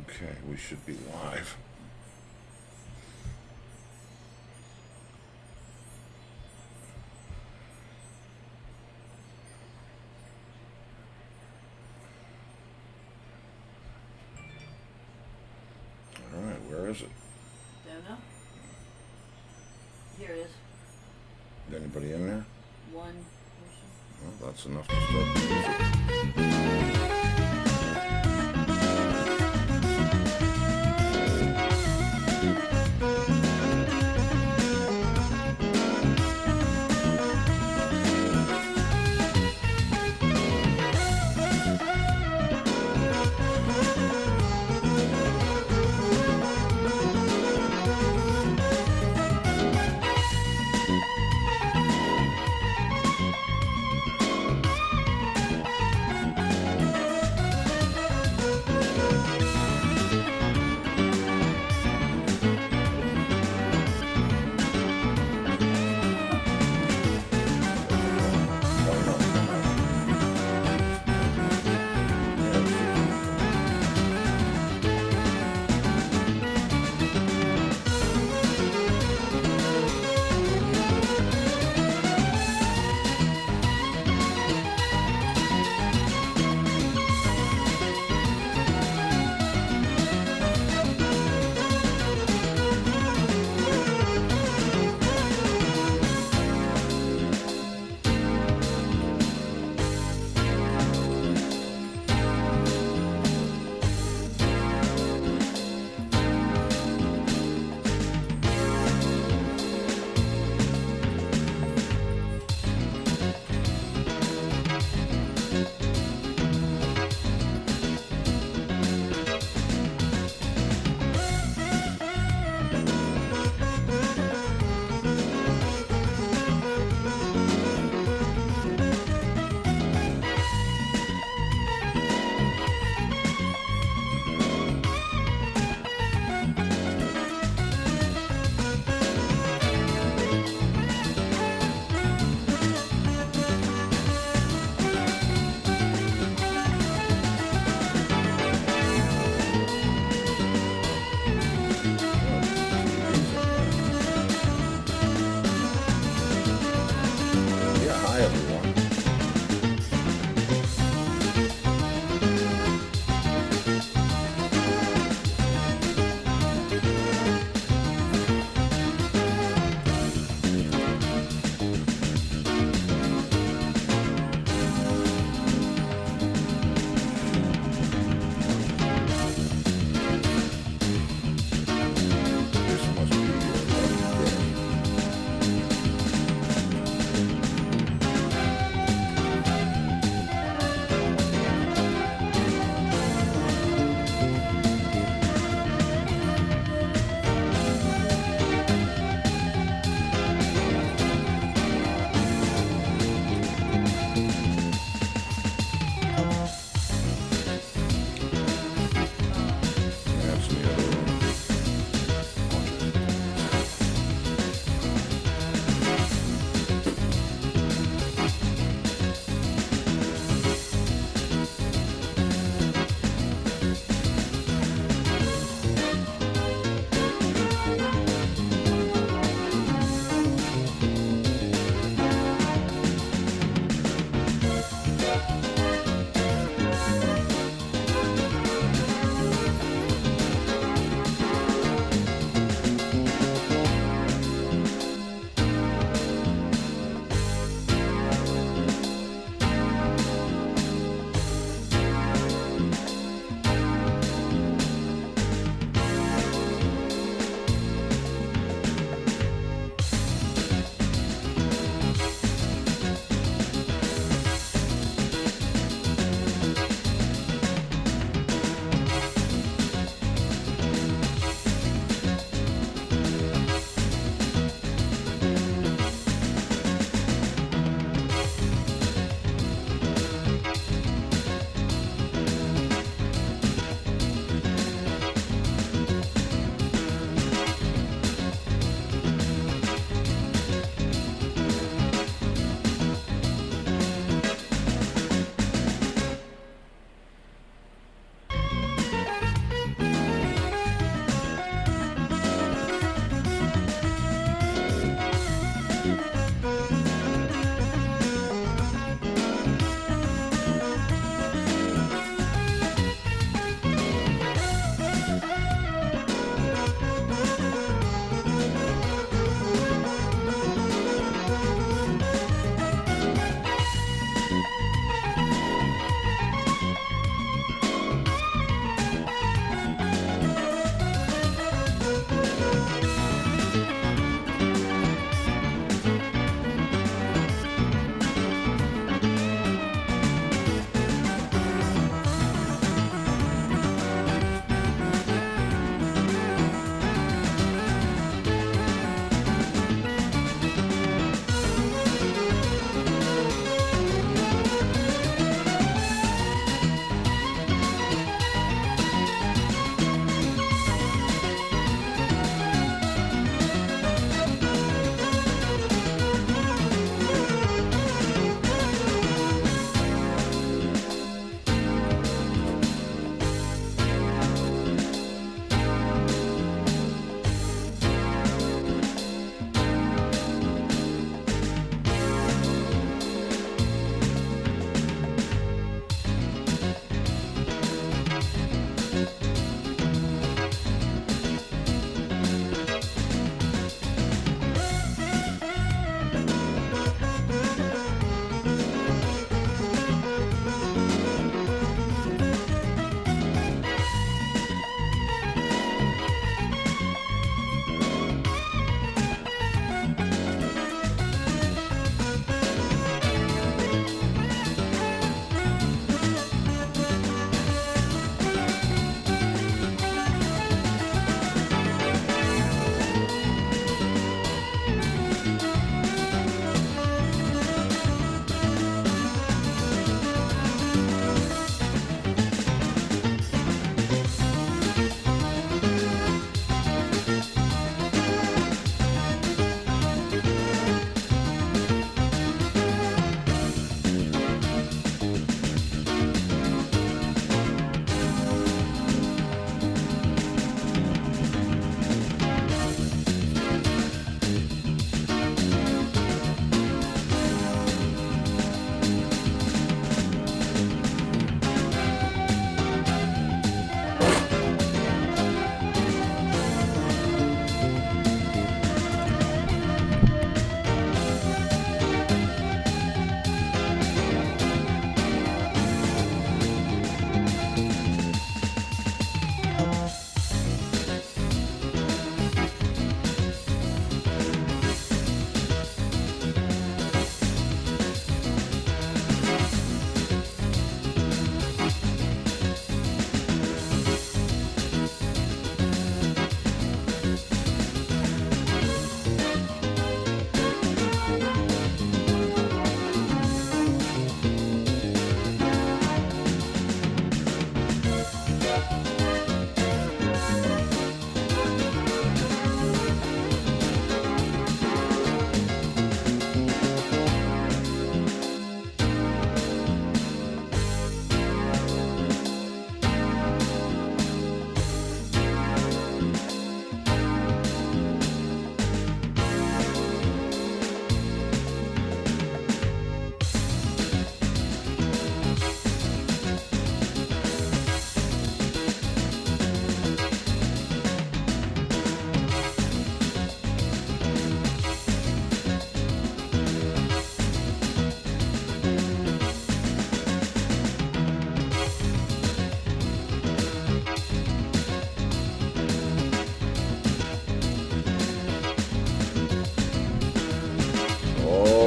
Okay, we should be live. All right, where is it? Don't know. Here it is. Is anybody in there? One person. Well, that's enough to start the music.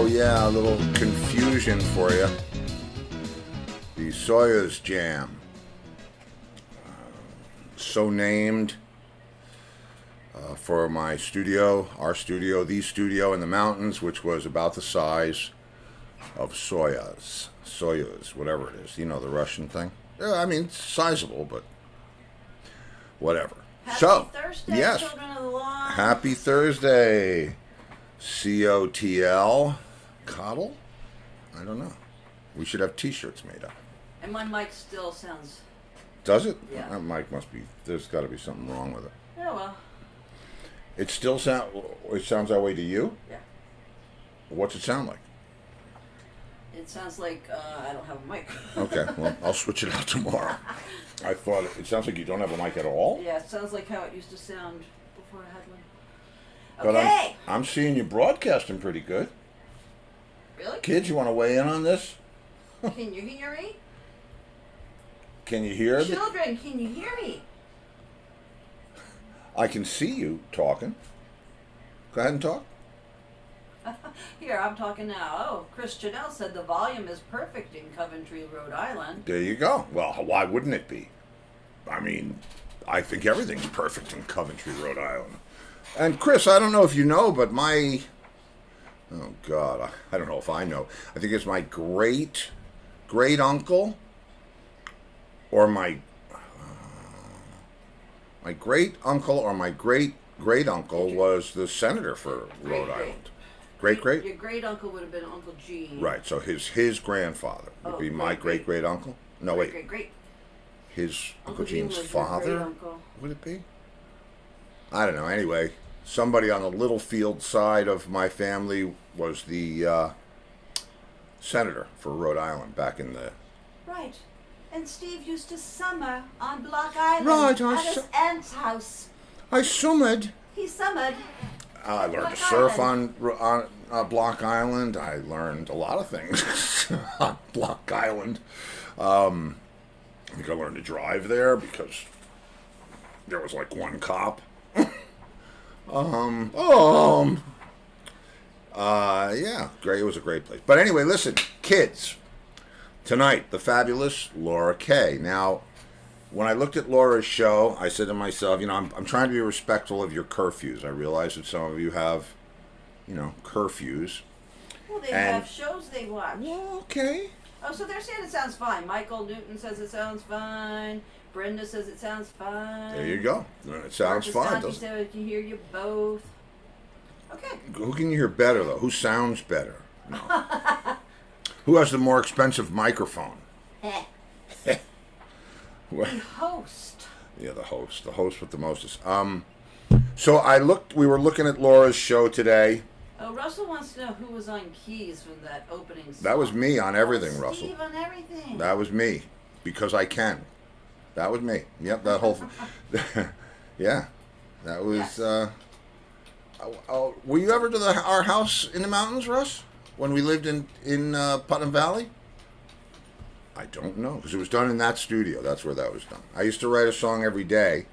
yeah, a little confusion for you. The Soya's Jam. So named for my studio, our studio, the studio in the mountains, which was about the size of Soyuz, whatever it is. You know, the Russian thing? Yeah, I mean, it's sizable, but whatever. Happy So, Thursday, yes. children of the lawn. Happy Thursday. COTL. Coddle? I don't know. We should have t-shirts made up. And my mic still sounds... Does it? Yeah. That mic must be, there's got to be something wrong with it. Yeah, well, It still it sounds that way to you? yeah. What's it sound like? It sounds like I don't have a mic. Okay, well, I'll switch it out tomorrow. I thought it sounds like you don't have a mic at all. Yeah, it sounds like how it used to sound before I had one. But Okay. I'm seeing you broadcasting pretty good. Really? Kids, you want to weigh in on this? Can you hear me? Can you hear? Children, can you hear me? I can see you talking. Go ahead and talk. Here, I'm talking now. Oh, Chris Janelle said the volume is perfect in Coventry, Rhode Island. There you go. Well, why wouldn't it be? I mean, I think everything's perfect in Coventry, Rhode Island. And Chris, I don't know if you know, but oh God, I don't know if I know. I think it's my great uncle, or my great uncle, or my great uncle was the senator for Rhode Island. Great. Your great uncle would have been Uncle Gene. Right. So his grandfather would be my great uncle. No, wait. Great. His Uncle Gene Gene's was your father. great-uncle. Would it be? I don't know. Anyway, somebody on the Littlefield side of my family was the senator for Rhode Island back in the... Right. And Steve used to summer on Block Island Right, at his aunt's house. I summered. He summered. I learned Block to surf Island. on Block Island. I learned a lot of things on Block Island. I think I learned to drive there because there was like one cop. Yeah, great. It was a great place. But anyway, listen, kids. Tonight, the fabulous Laura Kay. Now, when I looked at Laura's show, I said to myself, I'm trying to be respectful of your curfews. I realize that some of you have, curfews. Well, they have shows they watch. Well, okay. Oh, so they're saying it sounds fine. Michael Newton says it sounds fine. Brenda says it sounds fine. There you go. It sounds fine. He said we can hear you both. Okay. Who can you hear better, though? Who sounds better? No. Who has the more expensive microphone? The host. Yeah, the host. The host with the mostest. So we were looking at Laura's show today. Oh, Russell wants to know who was on keys from that opening song. That was me on everything, Russell. Steve on everything. That was me. Because I can. That was me. Yep, that whole... Yeah. That was... Yes. Were you ever to our house in the mountains, Russ? When we lived in Putnam Valley? I don't know, because it was done in that studio. That's where that was done. I used to write a song every day,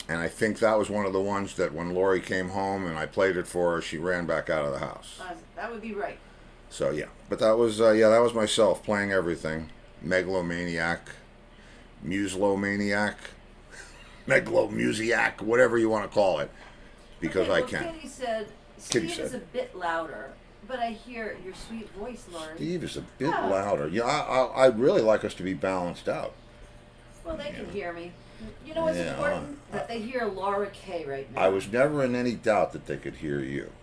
and I think that was one of the ones that when Lori came home and I played it for her, she ran back out of the house. That would be right. So, yeah. But that was myself playing everything. Megalomaniac, Muselomaniac, Megalomusiac, whatever you want to call it, because I can. Kitty said, Steve is a bit louder. But I hear your sweet voice, Laurie. Steve is a bit louder. Yeah, I'd really like us to be balanced out. Well, they can hear me. You know what's important? That they hear Laura Kay right now. I was never in any doubt that they could hear you.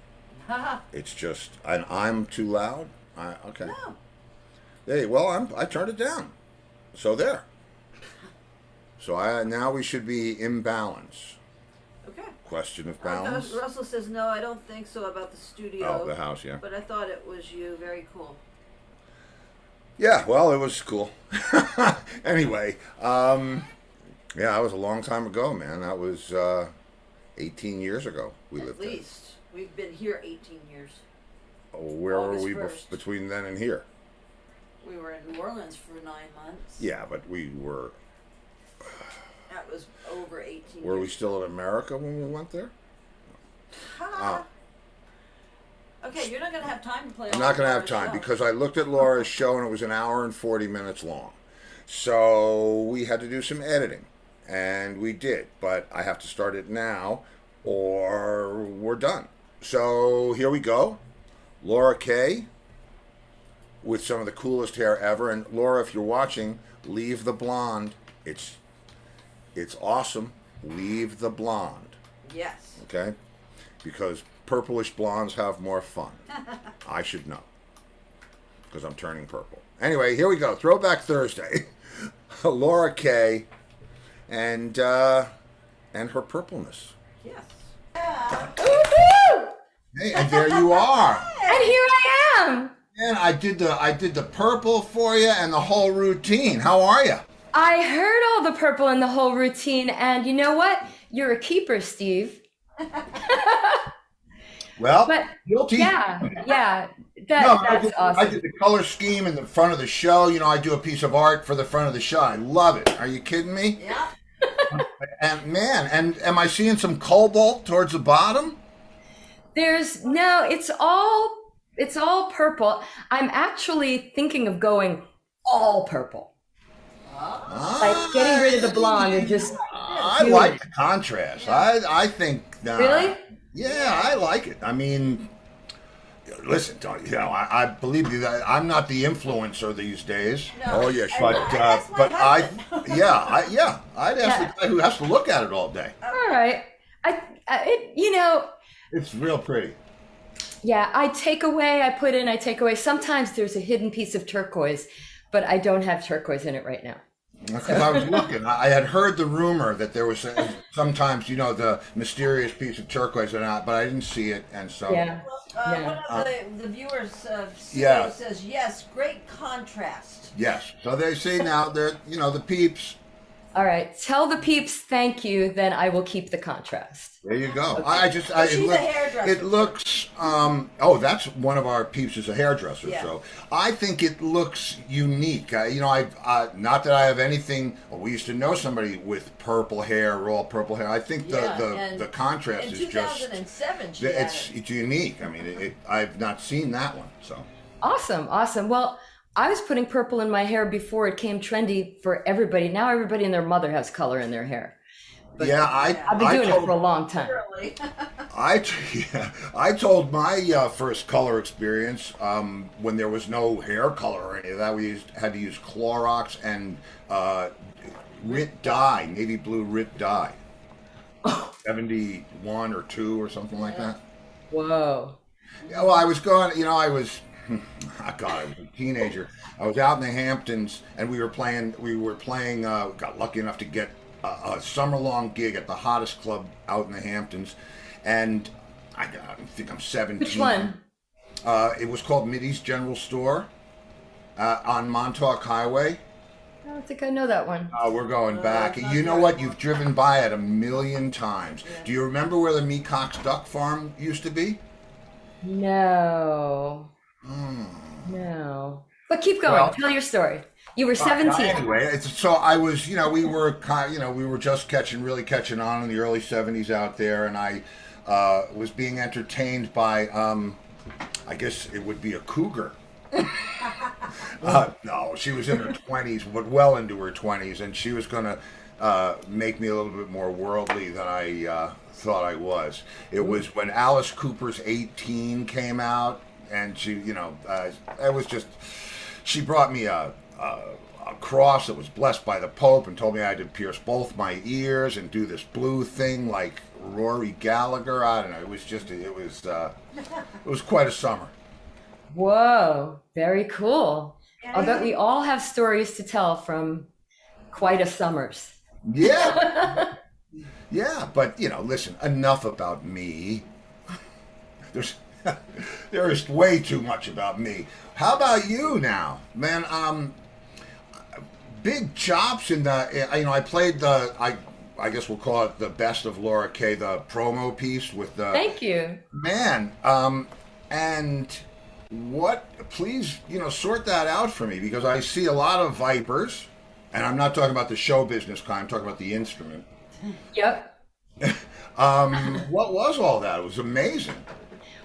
It's just, and I'm too loud? Okay. No. Hey, well, I turned it down. So there. So now we should be in balance. Okay. Question of balance. Russell says, no, I don't think so about the studio. Oh, the house, yeah. But I thought it was you. Very cool. Yeah, well, it was cool. Anyway, yeah, that was a long time ago, man. That was 18 years ago we lived there. At least. We've been here 18 years. Oh, where were we 1st. between then and here? We were in New Orleans for 9 months. Yeah, but we were... That was over 18 years. Were we still in America when we went there? Okay, Okay, you're not gonna have time to play. I'm not going to have time because I looked at Laura's show and it was an hour and 40 minutes long. So we had to do some editing, and we did. But I have to start it now, or we're done. So here we go. Laura Kay with some of the coolest hair ever. And Laura, if you're watching, leave the blonde. It's awesome. Leave the blonde. Yes. Okay? Because purplish blondes have more fun. I should know. Because I'm turning purple. Anyway, here we go. Throwback Thursday. Laura Kay and her purpleness. Yes. Woohoo! Hey, and there you are. And here I am. And I did the purple for you and the whole routine. How are you? I heard all the purple and the whole routine, and you know what? You're a keeper, Steve. Well, But guilty. yeah, No, that's I awesome. did the color scheme in the front of the show. You know, I do a piece of art for the front of the show. I love it. Are you kidding me? Yeah. And man, and am I seeing some cobalt towards the bottom? It's all purple. I'm actually thinking of going all purple, like getting rid of the blonde and just. I like the contrast. I think. Really? Yeah, I like it. I mean, listen, Tony. You know, I believe you that I'm not the influencer these days. No. Oh yes, And but that's my but husband. I'd ask the guy who has to look at it all day. All right. It's real pretty. Yeah, I take away, I put in, I take away. Sometimes there's a hidden piece of turquoise, but I don't have turquoise in it right now. Because I was looking, I had heard the rumor that there was sometimes, you know, the mysterious piece of turquoise, but I didn't see it, and so. Yeah. One of the viewers Yeah. says, yes, great contrast. Yes. So they say now they're, you know, the peeps. All right. Tell the peeps thank you, then I will keep the contrast. There you go. Okay. She's a hairdresser. It looks. That's one of our peeps is a hairdresser. Yeah. So I think it looks unique. You know, not that I have anything. Well, we used to know somebody with purple hair, all purple hair. I think the contrast in is just. 2007, she It's unique. I mean, I've not seen that one. So. Awesome. Well, I was putting purple in my hair before it came trendy for everybody. Now everybody and their mother has color in their hair. But I've been doing it for a long time. Really? I told my first color experience when there was no hair color or any of that. We had to use Clorox and Rit dye, navy blue Rit dye. 71 or 2 or something like that. Whoa. Yeah, well, I was going, you know, I was a teenager. I was out in the Hamptons, and we were playing, got lucky enough to get a summer-long gig at the hottest club out in the Hamptons, and I think I'm 17. Which one? It was called Middy's General Store on Montauk Highway. I don't think I know that one. We're going back. You know what? You've driven by it a million times. Yeah. Do you remember where the Mecox Duck Farm used to be? No. No. But keep going. Well, Tell your story. You were 17. Anyway, so I was, you know, we were just really catching on in the early 70s out there, and I was being entertained by, I guess it would be a cougar. No, she was in her 20s, but well into her 20s, and she was going to make me a little bit more worldly than I thought I was. It was when Alice Cooper's 18 came out, and she, you know, it was just, she brought me a cross that was blessed by the Pope and told me I had to pierce both my ears and do this blue thing like Rory Gallagher. I don't know. It was quite a summer. Whoa. Very cool. Yeah. I bet we all have stories to tell from quite a summers. Yeah. Yeah, but, you know, listen, enough about me. There is way too much about me. How about you now? Man, big chops in the, you know, I played I guess we'll call it the Best of Laura Kay, the promo piece with the... Thank you. Man, and please, you know, sort that out for me, because I see a lot of vipers, and I'm not talking about the show business kind, I'm talking about the instrument. Yep. What was all that? It was amazing.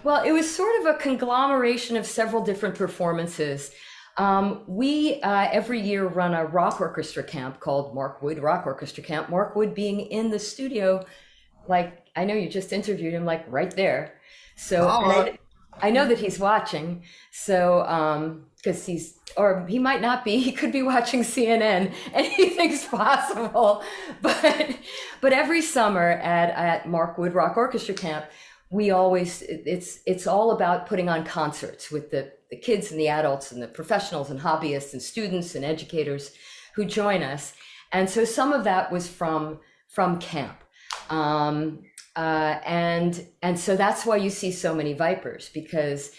Well, it was sort of a conglomeration of several different performances. We every year run a rock orchestra camp called Mark Wood Rock Orchestra Camp. Mark Wood being in the studio, like I know you just interviewed him, like right there. So I know that he's watching. So because or he might not be. He could be watching CNN. Anything's possible. But every summer at Mark Wood Rock Orchestra Camp, we always it's all about putting on concerts with the kids and the adults and the professionals and hobbyists and students and educators who join us. And so some of that was from camp. And so that's why you see so many Vipers, because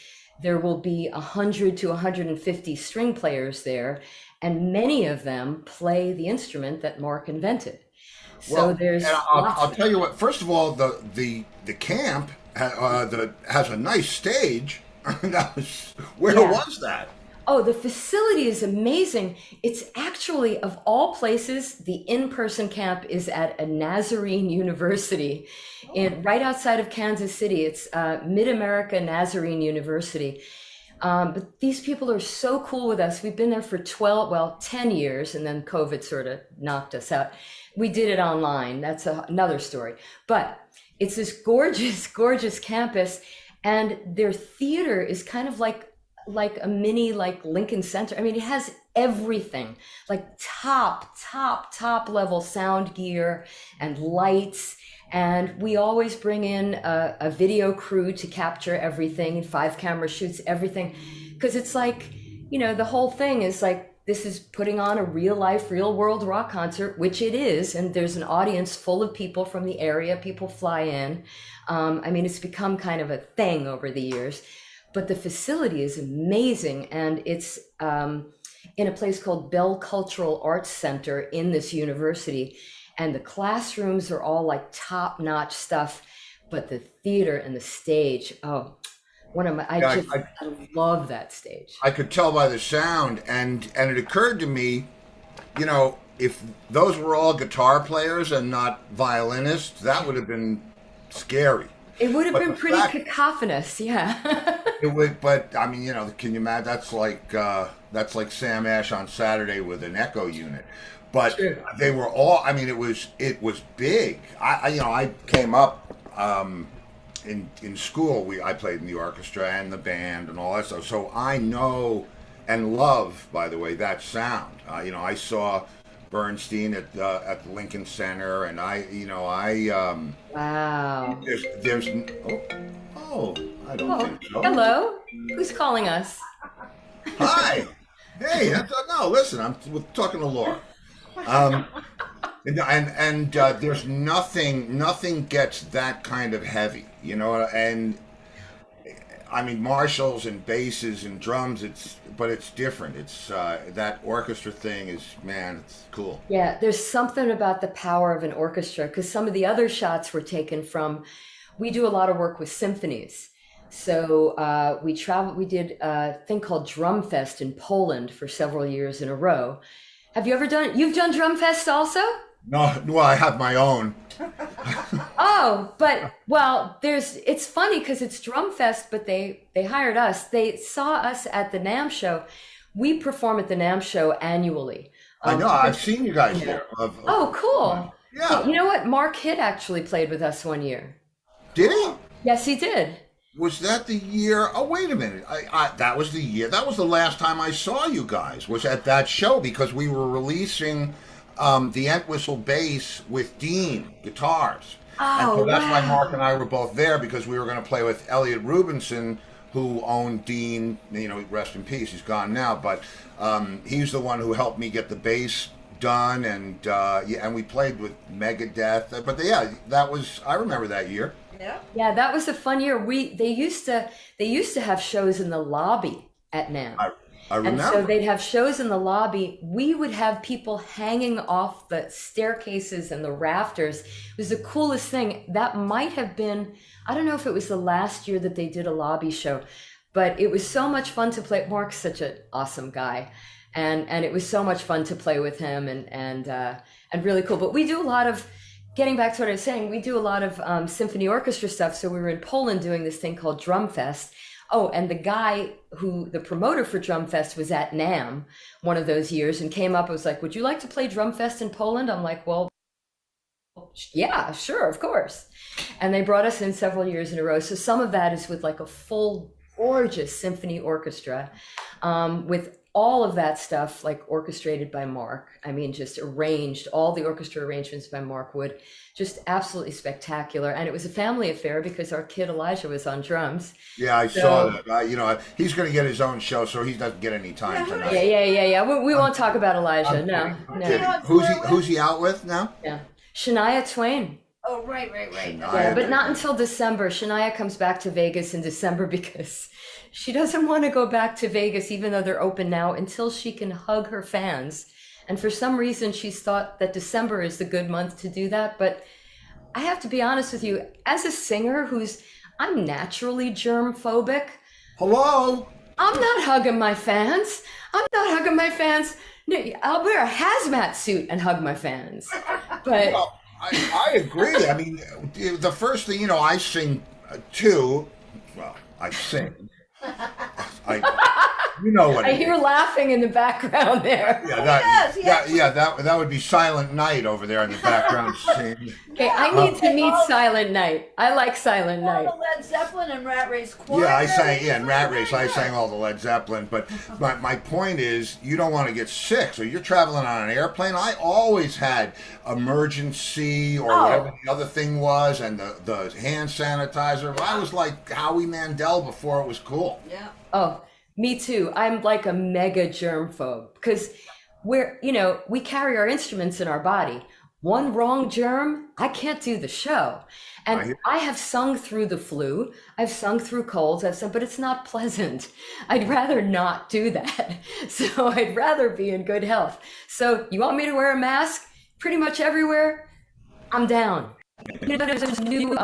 there will be 100 to 150 string players there, and many of them play the instrument that Mark invented. So there's I'll tell you what, first of all, the camp has a nice stage. Where was that? Oh, the facility is amazing. It's actually, of all places, the in-person camp is at a Nazarene University right outside of Kansas City. It's Mid-America Nazarene University. But these people are so cool with us. We've been there for 10 years, and then COVID sort of knocked us out. We did it online. That's another story. But it's this gorgeous, gorgeous campus, and their theater is kind of like a mini Lincoln Center. I mean, it has everything, like top level sound gear and lights. And we always bring in a video crew to capture everything, 5 camera shoots everything. Because it's like, the whole thing is like, this is putting on a real life, real world rock concert, which it is. And there's an audience full of people from the area. People fly in. I mean, it's become kind of a thing over the years. But the facility is amazing, and it's in a place called Bell Cultural Arts Center in this university, and the classrooms are all like top-notch stuff, but the theater and the stage, I love that stage. I could tell by the sound, and it occurred to me, if those were all guitar players and not violinists, that would have been scary. It would have been pretty cacophonous, yeah. It would, but I mean, can you imagine? That's like Sam Ash on Saturday with an echo unit. But sure. They were all. I mean, it was big. I came up in school. I played in the orchestra and the band and all that stuff. So I know and love, by the way, that sound. I saw Bernstein at the Lincoln Center, and wow. There's I don't think so. Hello, who's calling us? Hi, hey, no, listen, I'm talking to Laura. And there's nothing gets that kind of heavy, and I mean, Marshalls and basses and drums, but it's different. It's that orchestra thing it's cool. Yeah, there's something about the power of an orchestra, because some of the other shots were taken from, we do a lot of work with symphonies. So we did a thing called Drum Fest in Poland for several years in a row. Have you ever you've done Drum Fest also? No, well, I have my own. Oh, it's funny because it's Drum Fest, but they hired us. They saw us at the NAMM show. We perform at the NAMM show annually. I know, I've seen you guys there. Oh, cool. Yeah. You know what? Mark Hitt actually played with us one year. Did he? Yes, he did. Was that the year? Oh, wait a minute. That was the year. That was the last time I saw you guys, was at that show, because we were releasing the Entwistle bass with Dean guitars. Oh, and so that's wow. why Mark and I were both there, because we were going to play with Elliot Rubinson, who owned Dean. Rest in peace. He's gone now, but he's the one who helped me get the bass done, and and we played with Megadeth. But I remember that year. Yeah, that was a fun year. They used to have shows in the lobby at NAMM. I remember. And so they'd have shows in the lobby. We would have people hanging off the staircases and the rafters. It was the coolest thing. That might have been, I don't know if it was the last year that they did a lobby show, but it was so much fun to play. Mark's such an awesome guy. And it was so much fun to play with him and really cool. But we do a lot of getting back to what I was saying, we do a lot of symphony orchestra stuff. So we were in Poland doing this thing called Drum Fest. Oh, and the guy the promoter for Drum Fest was at NAMM one of those years and came up and was like, would you like to play Drum Fest in Poland? I'm like, well, yeah, sure, of course. And they brought us in several years in a row. So some of that is with like a full, gorgeous symphony orchestra, with all of that stuff like orchestrated by Mark. I mean, just arranged, all the orchestra arrangements by Mark Wood, just absolutely spectacular. And it was a family affair because our kid Elijah was on drums. Yeah, I saw that. He's going to get his own show, so he doesn't get any time tonight. Yeah. We won't talk about Elijah. No. Who's he out with now? Yeah. Shania Twain. Oh, right. Yeah, but not until December. Shania comes back to Vegas in December because she doesn't want to go back to Vegas, even though they're open now, until she can hug her fans. And for some reason, she's thought that December is the good month to do that. But I have to be honest with you, as a singer I'm naturally germ phobic. Hello? I'm not hugging my fans. No, I'll wear a hazmat suit and hug my fans. But Well, I agree. I mean, the first thing, I sing too. Well, I sing. You know what I it hear is. laughing in the background there. Yeah, that would be Silent Night over there in the background singing. Okay, I need to meet Silent Night. I like Silent All Night. the Led Zeppelin and Rat Race Choir. Yeah, I sang. Yeah, in Rat Race, I sang all the Led Zeppelin. But my point is, you don't want to get sick. So you're traveling on an airplane. I always had emergency or whatever the other thing was, and the hand sanitizer. I was like Howie Mandel before it was cool. Yeah. Oh, me too. I'm like a mega germ phobe because we carry our instruments in our body. One wrong germ, I can't do the show. And I have sung through the flu. I've sung through colds. But it's not pleasant. I'd rather not do that. So I'd rather be in good health. So you want me to wear a mask pretty much everywhere? I'm down. There's a new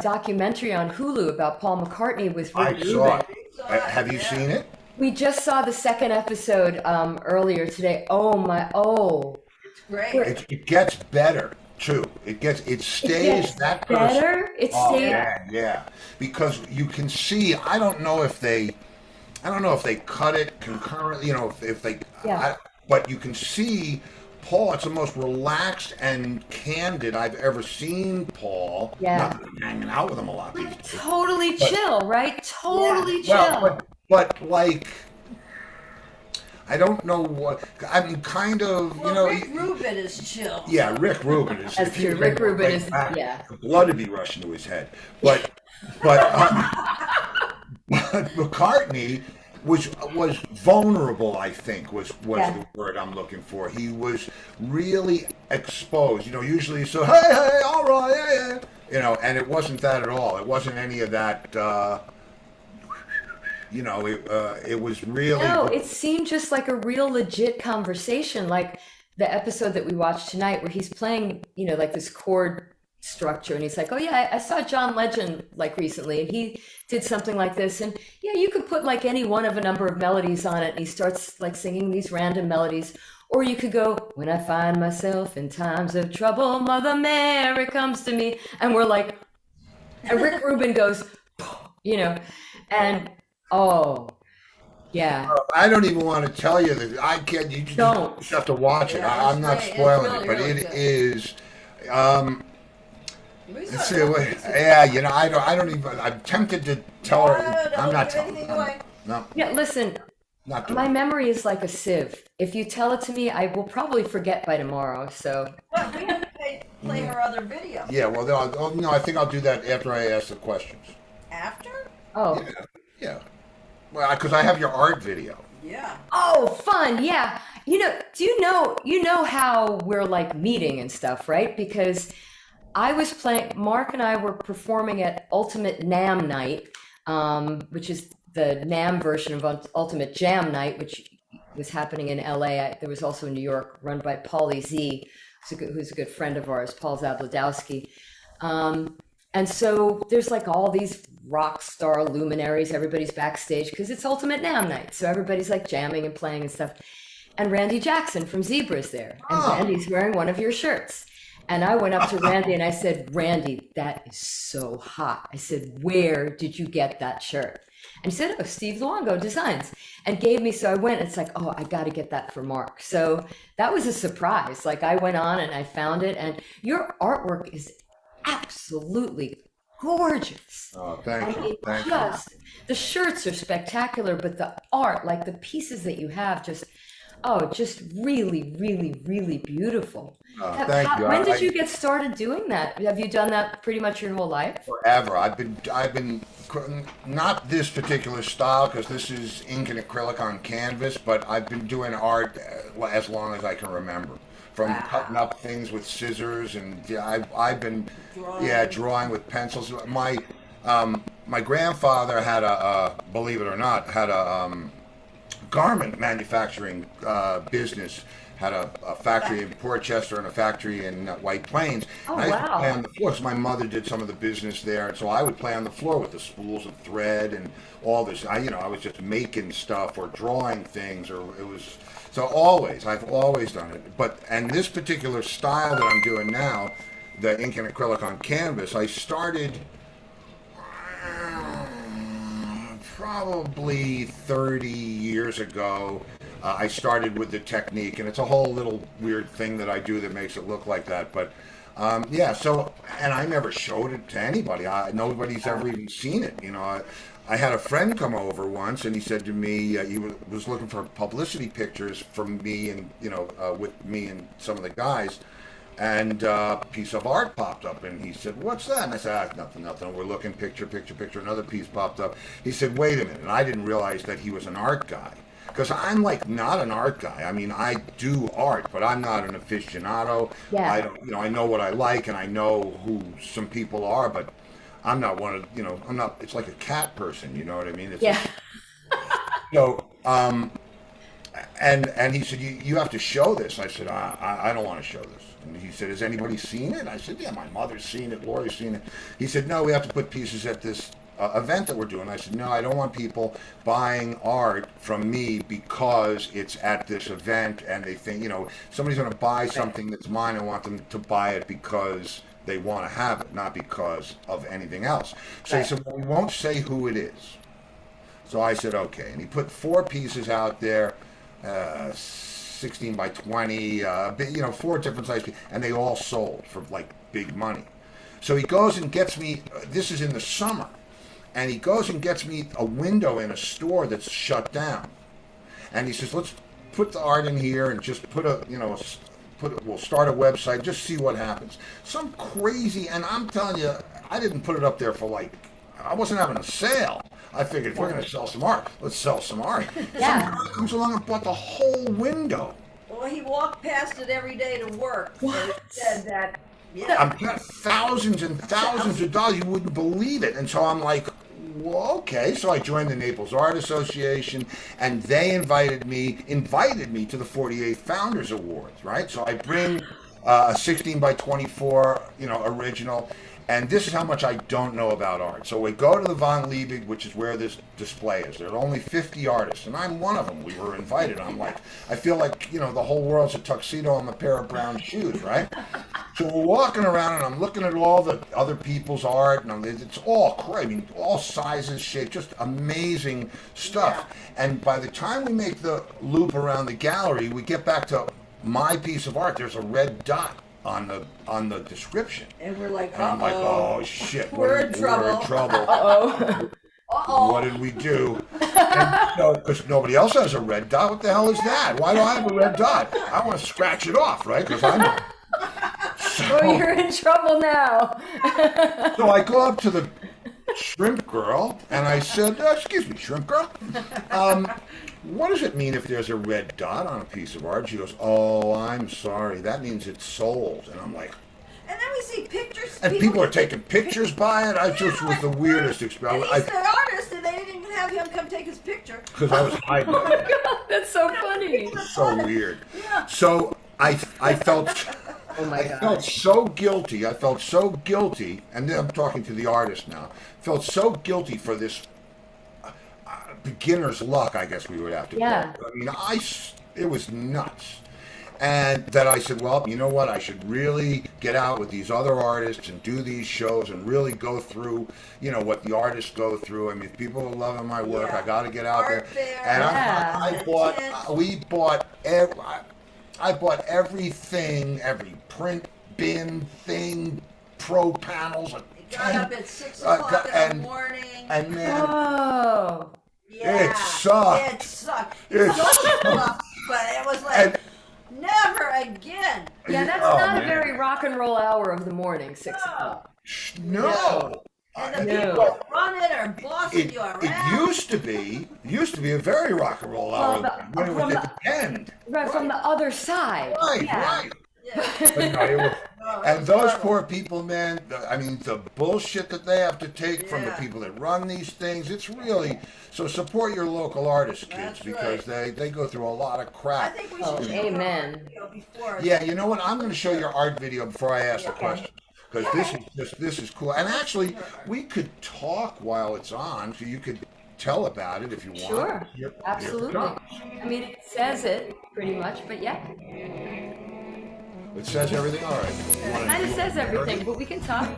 documentary on Hulu about Paul McCartney with Rick I saw Rubin. it. Have you seen it? We just saw the second episode earlier today. It's great. It gets better too. It stays that person. better. It stays. Yeah. Because you can see. I don't know if they cut it concurrently. If they. Yeah. But you can see Paul. It's the most relaxed and candid I've ever seen Paul. Yeah. Not that I'm hanging out with him a lot these days. Totally chill, right? Totally chill. Well, but like. I don't know what. I mean, kind of. Rick Rubin is chill. Yeah, Rick Rubin is. That's true. Rick Rubin is. Yeah. The blood would be rushing to his head, but McCartney was vulnerable. I think was the word I'm looking for. He was really exposed. Usually so hey, all right, yeah. And it wasn't that at all. It wasn't any of that. It was really. No, it seemed just like a real legit conversation, like the episode that we watched tonight, where he's playing, like this chord structure, and he's like, "Oh yeah, I saw John Legend like recently, and he did something like this, and yeah, you could put like any one of a number of melodies on it," and he starts like singing these random melodies. Or you could go, "When I find myself in times of trouble, Mother Mary comes to me," and we're like, and Rick Rubin goes, and. Oh, yeah. I don't even want to tell you that. I can't. You just have to watch it. Yeah, I'm not it's spoiling really, it, but really it good. is. We Let's saw see. it. Yeah, I don't even. I'm tempted to tell her. No, I'm not don't telling give anything her. away. No, Yeah, listen, not doing my it. memory is like a sieve. If you tell it to me, I will probably forget by tomorrow. So, Well, we have to play her other video. Yeah, well, no, I think I'll do that after I ask the questions. After? oh, Yeah. Well, because I have your art video. Yeah. oh, fun. Yeah. Do you know how we're like meeting and stuff, right? Because Mark and I were performing at Ultimate NAMM Night, which is the NAMM version of Ultimate Jam Night, which was happening in LA. There was also in New York, run by Paulie Z, who's a good friend of ours, Paul Zabludowski. And so there's like all these rock star luminaries, everybody's backstage because it's Ultimate NAMM Night. So everybody's like jamming and playing and stuff. And Randy Jackson from Zebra's there. And Randy's wearing one of your shirts. And I went up to Randy and I said, Randy, that is so hot. I said, where did you get that shirt? And he said, oh, Steve Luongo Designs, and gave me. So I went, it's like, oh, I got to get that for Mark. So that was a surprise. Like I went on and I found it, and your artwork is absolutely gorgeous. Oh, I thank you. mean, Thank you. just the shirts are spectacular, but the art, like the pieces that you have, just just really, really, really beautiful. Thank you. When did you get started doing that? Have you done that pretty much your whole life? Forever. I've been not this particular style because this is ink and acrylic on canvas, but I've been doing art as long as I can remember. From cutting up things with scissors, and I've been drawing with pencils. My grandfather had believe it or not, had a garment manufacturing business. Had a factory in Portchester and a factory in White Plains. Oh, and I used to play wow. on the floor. So my mother did some of the business there, and so I would play on the floor with the spools of thread and all this. I was just making stuff or drawing things, or it was so I've always done it. And this particular style that I'm doing now, the ink and acrylic on canvas, I started probably 30 years ago. I started with the technique, and it's a whole little weird thing that I do that makes it look like that. But so, and I never showed it to anybody. Nobody's ever even seen it. I had a friend come over once, and he said to me, he was looking for publicity pictures from me and, with me and some of the guys. And a piece of art popped up, and he said, what's that? And I said, nothing. We're looking, picture. Another piece popped up. He said, wait a minute. And I didn't realize that he was an art guy. Because I'm like not an art guy. I mean, I do art, but I'm not an aficionado. Yeah. I don't, I know what I like, and I know who some people are, but I'm not one of, I'm not. It's like a cat person. You know what I mean? It's Yeah. So, and he said, you have to show this. I said, I don't want to show this. And he said, has anybody seen it? I said, yeah, my mother's seen it, Laurie's seen it. He said, no, we have to put pieces at this event that we're doing. I said, no, I don't want people buying art from me because it's at this event and they think, somebody's going to buy something that's mine. I want them to buy it because they want to have it, not because of anything else. So he said, well, we won't say who it is. So I said, okay. And he put 4 pieces out there, 16 by 20, 4 different sizes, and they all sold for like big money. So he goes and gets me, this is in the summer, and he goes and gets me a window in a store that's shut down. And he says, let's put the art in here and just we'll start a website, just see what happens. Some crazy, and I'm telling you, I didn't put it up there for I wasn't having a sale. I figured if we're going to sell some art, let's sell some art. Yeah. Some guy comes along and bought the whole window. Well, he walked past it every day to work. So he said that. Yeah. I'm got thousands and thousands of dollars. You wouldn't believe it. And so I'm like, well, okay. So I joined the Naples Art Association, and they invited me to the 48th Founders Awards, right? So I bring a 16 by 24, original. And this is how much I don't know about art. So we go to the Von Liebig, which is where this display is. There's only 50 artists, and I'm one of them. We were invited. I'm like, I feel like, the whole world's a tuxedo and a pair of brown shoes, right? So we're walking around, and I'm looking at all the other people's art, and it's all crazy. I mean, all sizes, shapes, just amazing stuff. Yeah. And by the time we make the loop around the gallery, we get back to my piece of art. There's a red dot on the description, and we're like, and I'm like, oh shit, we're in trouble. We're in trouble. Uh-oh. What did we do? Because nobody else has a red dot. What the hell is that? Why do I have a red dot? I want to scratch it off, right? Because I'm. Well, you're in trouble now. So I go up to the shrimp girl and I said, excuse me, shrimp girl. What does it mean if there's a red dot on a piece of art? She goes, oh, I'm sorry. That means it's sold. And I'm like... And then we see pictures. And people are taking pictures by it. I just was the weirdest experience. And he's an artist, and they didn't even have him come take his picture. Because I was hiding. Oh my God, that's so funny. So weird. Yeah. So I felt... Oh my God. I felt so guilty. And then I'm talking to the artist now. Felt so guilty for this... beginner's luck, I guess we would have to call it. I mean, it was nuts. And then I said, well, you know what? I should really get out with these other artists and do these shows and really go through, what the artists go through. I mean, if people are loving my work, Yeah. I got to get out Art there. fair, And yeah. I bought everything, every print bin thing, pro panels. Got up at 6 o'clock in the morning. And man, Oh. Yeah, it sucked. It sucked. It It sucked, but it was like, And- never again. Yeah, that's Oh, not man. a very rock and roll hour of the morning, 6 o'clock. No. And the No. people run it are bossing It you around. used to be a very rock and roll hour when it was at the end. Right, from the other side. Right, Yeah. right. Yeah. But no, it was, No, and it's those horrible. poor people, man, the bullshit that they have to take from the Yeah. people that run these things, it's really, so support your local artists, kids, That's because they go through a lot of I crap. think we Oh, should do amen. a video before. Yeah, you know what? I'm going to show your art video before I ask the question. Because this is cool. And actually, we could talk while it's on, so you could tell about it if you want. Sure, Here it absolutely. comes. I mean, it says it pretty much, but yeah, It says everything. All right. You wanna- kind of says everything, but we can talk.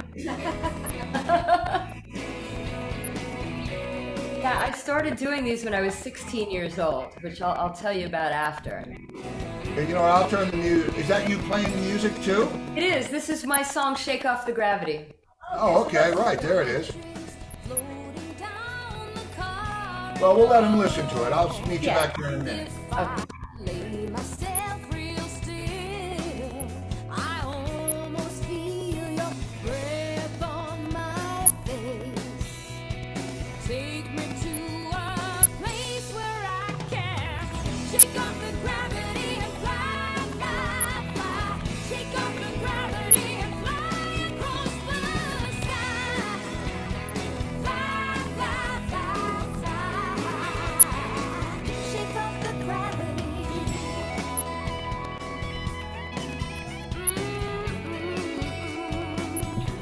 Yeah, I started doing these when I was 16 years old, which I'll tell you about after. Hey, you know what? I'll turn the music. Is that you playing the music too? It is. This is my song, Shake Off the Gravity. Oh, okay. Right. There it is. Well, we'll let him listen to it. I'll meet you Yeah. back here in a minute. Okay. Lay myself real still. I almost feel your breath on my face. Take me to a place where I can shake off the gravity and fly, fly, fly. Shake off the gravity and fly across the sky. Fly, fly, fly, fly. Shake off the gravity.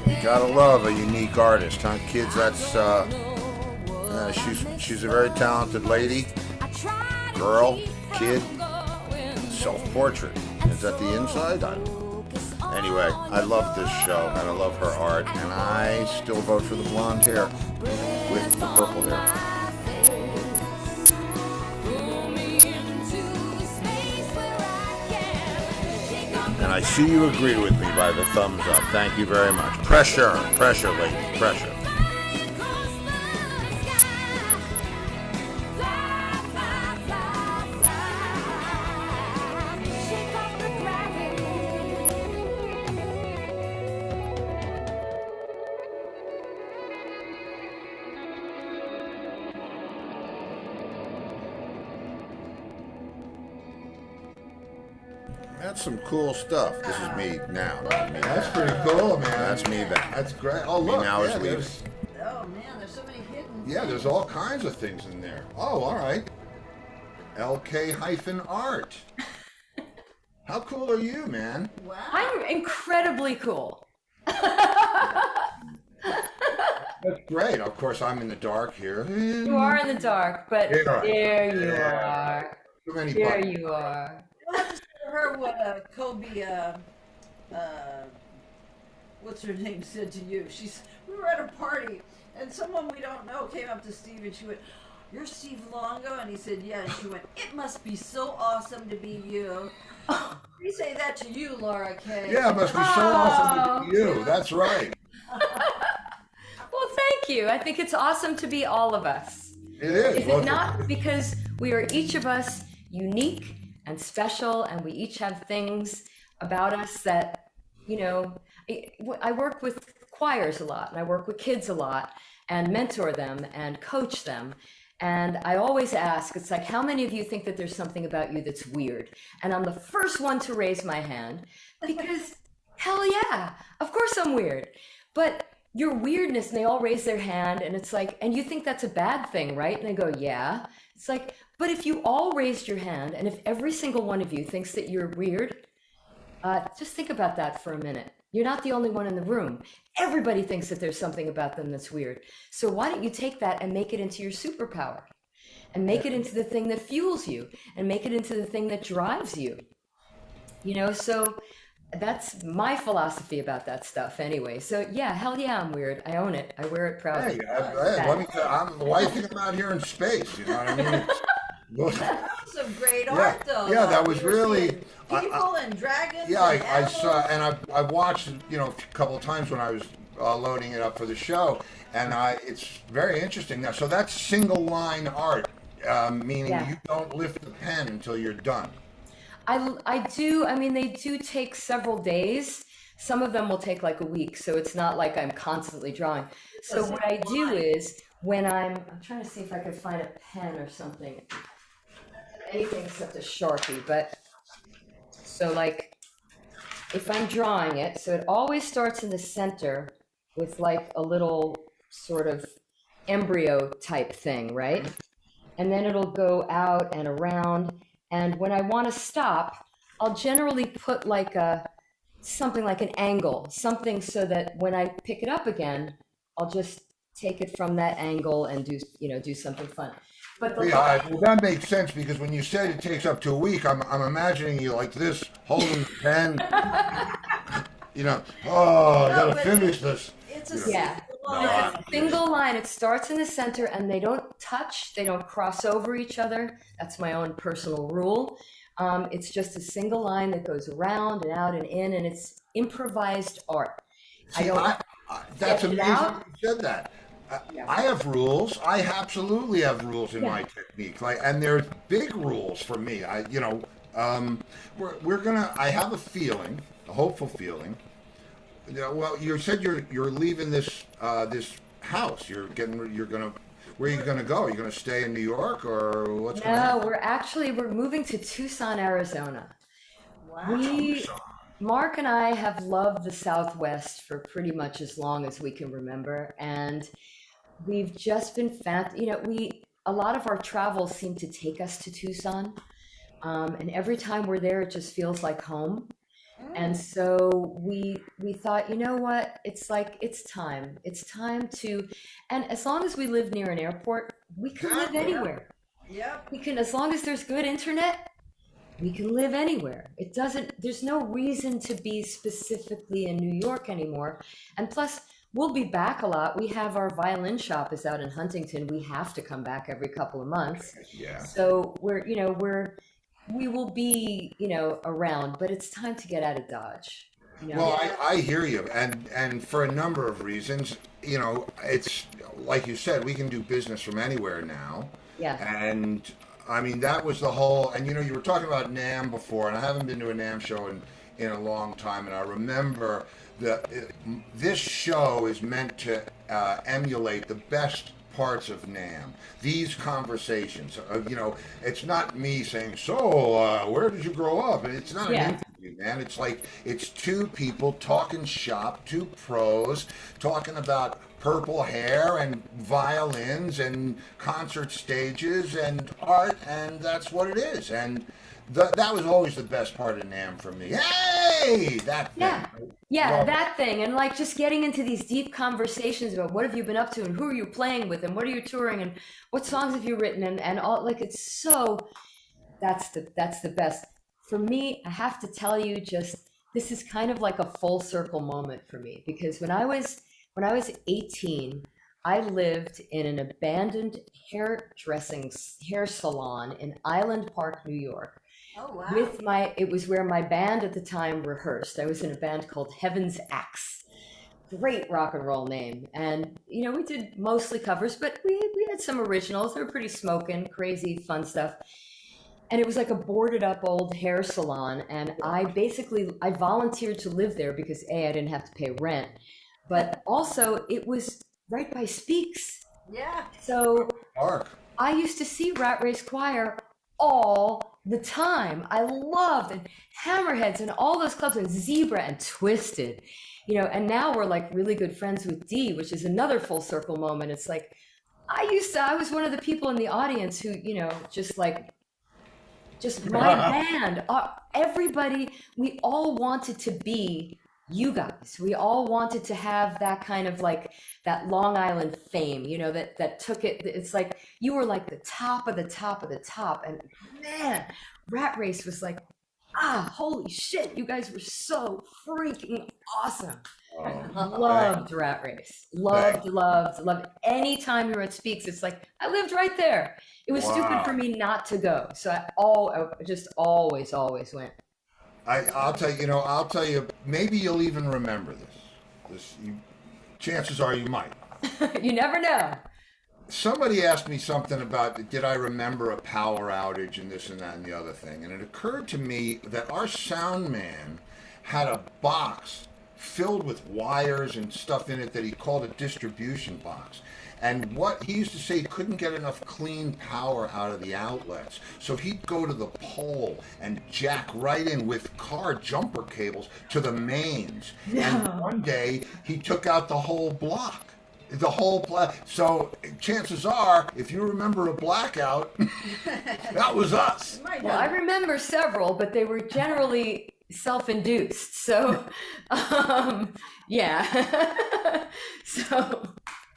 You gotta love a unique artist, huh, kids? That's she's a very talented lady, girl, kid. Self-portrait. Is that the inside? Anyway, I love this show and I love her art, and I still vote for the blonde hair with the purple hair. And I see you agree with me by the thumbs up. Thank you very much. Pressure, pressure, lady, pressure. That's some cool stuff. This is me now. Me That's pretty cool, man. That's me then. That's great. Oh, look. now is yeah, leaving. there's, Oh man, there's so many hidden. yeah, there's all kinds of things in there. Oh, all right. LK-art. How cool are you, man? Wow. I'm incredibly cool. That's great. Of course, I'm in the dark here. You are in the dark, but Yeah. there you Yeah. are. Too many There buttons. you are. You'll have to show her what Kobe, what's her name, said to you. We were at a party, and someone we don't know came up to Steve, and she went, "You're Steve Luongo?" And he said, "Yeah." And she went, "It must be so awesome to be you." We say that to you, Laura Kay. Yeah, it must be so awesome to be you. That's right. Well, thank you. I think it's awesome to be all of us. It is. Is Well, it not? Because we are each of us unique and special, and we each have things about us that, I work with choirs a lot, and I work with kids a lot, and mentor them and coach them. And I always ask, it's like, how many of you think that there's something about you that's weird? And I'm the first one to raise my hand because, hell yeah, of course I'm weird. But your weirdness, and they all raise their hand, and it's like, and you think that's a bad thing, right? And they go, yeah. It's like, but if you all raised your hand, and if every single one of you thinks that you're weird, just think about that for a minute. You're not the only one in the room. Everybody thinks that there's something about them that's weird. So why don't you take that and make it into your superpower? And make it into the thing that fuels you, and make it into the thing that drives you. You know, so that's my philosophy about that stuff anyway. So yeah, hell yeah, I'm weird. I own it. I wear it proudly. Hey, let me tell you, why do you think I'm out here in space? You know what I mean? Some great Yeah, art, though. yeah, that though. was You were really. seeing people and dragons. Yeah, and I saw, animals. and I watched, a couple of times when I was loading it up for the show, and it's very interesting. Now, so that's single line art, meaning Yeah. you don't lift the pen until you're done. I do. I mean, they do take several days. Some of them will take like a week, so it's not like I'm constantly drawing. So what I do is when I'm trying to see if I could find a pen or something, anything except a Sharpie. But so like if I'm drawing it, so it always starts in the center with like a little sort of embryo type thing, right? And then it'll go out and around. And when I want to stop, I'll generally put like something like an angle, something so that when I pick it up again, I'll just take it from that angle and do something fun. But Yeah, well, that makes sense because when you said it takes up to a week, I'm imagining you like this, holding the pen, oh, I No, gotta but finish this. It's a yeah, single No, line. I'm it's a single line. It starts in the center and they don't touch, they don't cross over each other. That's my own personal rule. It's just a single line that goes around and out and in, and it's improvised art. I See, don't that's sketch it amazing out. you said that. Yeah. I have rules. I absolutely have rules in Yeah. my technique, like, and there's big rules for me. We're gonna. I have a feeling, a hopeful feeling. Well, you said you're leaving this house. You're getting. You're gonna. Where are you gonna go? Are you gonna stay in New York or what's gonna No, happen? we're moving to Tucson, Arizona. Wow. We Mark and I have loved the Southwest for pretty much as long as we can remember, and we've just been a lot of our travels seem to take us to Tucson, and every time we're there, it just feels like home. And so we thought, you know what? It's like it's time. It's time to, and as long as we live near an airport, we can live Exactly. anywhere. Yep. We can, as long as there's good internet, we can live anywhere. It doesn't, there's no reason to be specifically in New York anymore. And plus, we'll be back a lot. We have our violin shop is out in Huntington. We have to come back every couple of months. Yeah. So we will be, around, but it's time to get out of Dodge. Well, I hear you, and for a number of reasons, it's like you said, we can do business from anywhere now, Yeah. and I mean that was the whole. And you were talking about NAM before, and I haven't been to a NAM show in a long time, and I remember that this show is meant to emulate the best parts of NAM. These conversations, it's not me saying, so where did you grow up? And it's not an Yeah. interview, man. It's like it's two people talking shop, two pros talking about purple hair and violins and concert stages and art, and that's what it is. And that was always the best part of NAM for me. Hey, that thing. Yeah. Yeah, Well, that thing. And like just getting into these deep conversations about what have you been up to and who are you playing with and what are you touring and what songs have you written and all, like it's so that's the best. For me, I have to tell you, just this is kind of like a full circle moment for me because when I was 18, I lived in an abandoned hair salon in Island Park, New York. Oh wow. It was where my band at the time rehearsed. I was in a band called Heaven's Axe. Great rock and roll name. And, we did mostly covers, but we had some originals. They were pretty smoking, crazy, fun stuff. And it was like a boarded up old hair salon. And I volunteered to live there because A, I didn't have to pay rent, but also it was right by Speaks. Yeah. So Mark. I used to see Rat Race Choir all the time. I loved and Hammerheads and all those clubs and Zebra and Twisted, and now we're like really good friends with Dee, which is another full circle moment. It's like, I was one of the people in the audience who, just my band, everybody, we all wanted to be you guys. We all wanted to have that kind of like that Long Island fame, that took it. It's like you were like the top of the top of the top. And man, Rat Race was like Holy shit, you guys were so freaking awesome. Oh, Loved Rat Race. Loved. Anytime you're at Speaks, it's like, I lived right there. It was stupid wow. for me not to go. So I just always went. I'll tell you, I'll tell you, maybe you'll even remember this. Chances are you might. You never know. Somebody asked me something about did I remember a power outage and this and that and the other thing. And it occurred to me that our sound man had a box filled with wires and stuff in it that he called a distribution box. And what he used to say, he couldn't get enough clean power out of the outlets. So he'd go to the pole and jack right in with car jumper cables to the mains. And one day he took out the whole block. So chances are, if you remember a blackout, that was us. Well, I remember several, but they were generally self-induced. So, yeah. So.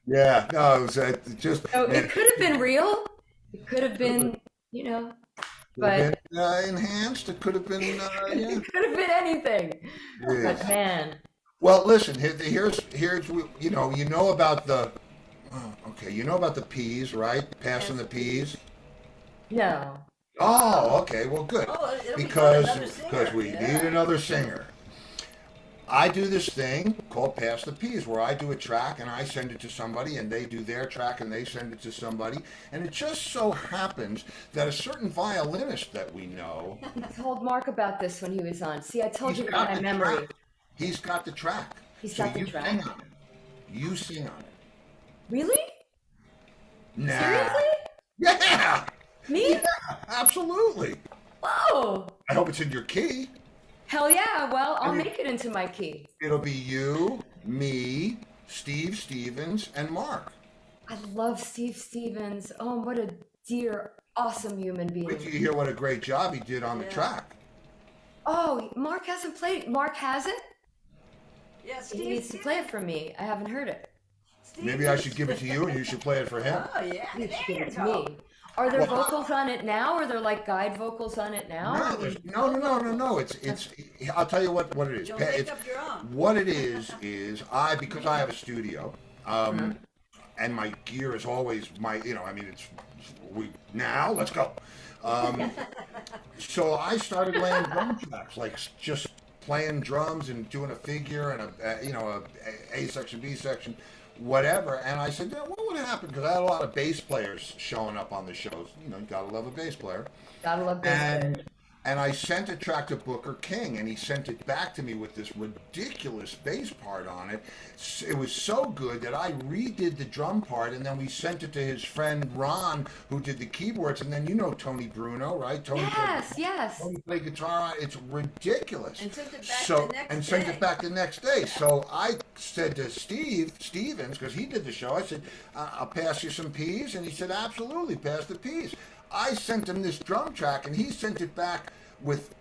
Yeah, no, it was just. So it could have been real. It could have been, but enhanced. It could have been, yeah. it could have been anything. Yes. But man. Well, listen. Here's you know about the. Okay, you know about the peas, right? Passing the peas. No. Oh, okay. Well, good. Oh, it'll be because another singer. we Yeah. need another singer. I do this thing called Pass the Peas, where I do a track and I send it to somebody, and they do their track and they send it to somebody. And it just so happens that a certain violinist that we know. I told Mark about this when he was on. See, I told He's you got my the memory. track. He's got the track. He's So got the you track. sing on it. You sing on it. Really? Nah. Seriously? Yeah. Me? Yeah, absolutely. Whoa. I hope it's in your key. Hell yeah. Well, I'll make it into my key. It'll be you, me, Steve Stevens, and Mark. I love Steve Stevens. Oh, what a dear, awesome human Wait till being. you hear what a great job he did on the Yeah. track. Oh, Mark hasn't played. Mark hasn't? Yeah, He needs to play it for me. I haven't heard it. Maybe I should give it to you and you should play it for him. Oh yeah, You there should give you it to go. me. Are there Well, vocals on it now? Are there like guide vocals on it now? No. It's. I'll tell you what it is. You'll make It's, up your own. what it is because I have a studio, and my gear is always let's go. So I started laying drum tracks, like just playing drums and doing a figure and a section, B section, whatever. And I said, what would happen? Because I had a lot of bass players showing up on the shows. You gotta love a bass player. Gotta love this. And I sent a track to Booker King, and he sent it back to me with this ridiculous bass part on it. It was so good that I redid the drum part, and then we sent it to his friend Ron, who did the keyboards. And then Tony Bruno, right? Yes. Tony played guitar on it. It's ridiculous. And sent it back the next sent day. it back the next day. So I said to Stevens, because he did the show, I said, I'll pass you some peas. And he said, absolutely, pass the peas. I sent him this drum track, and he sent it back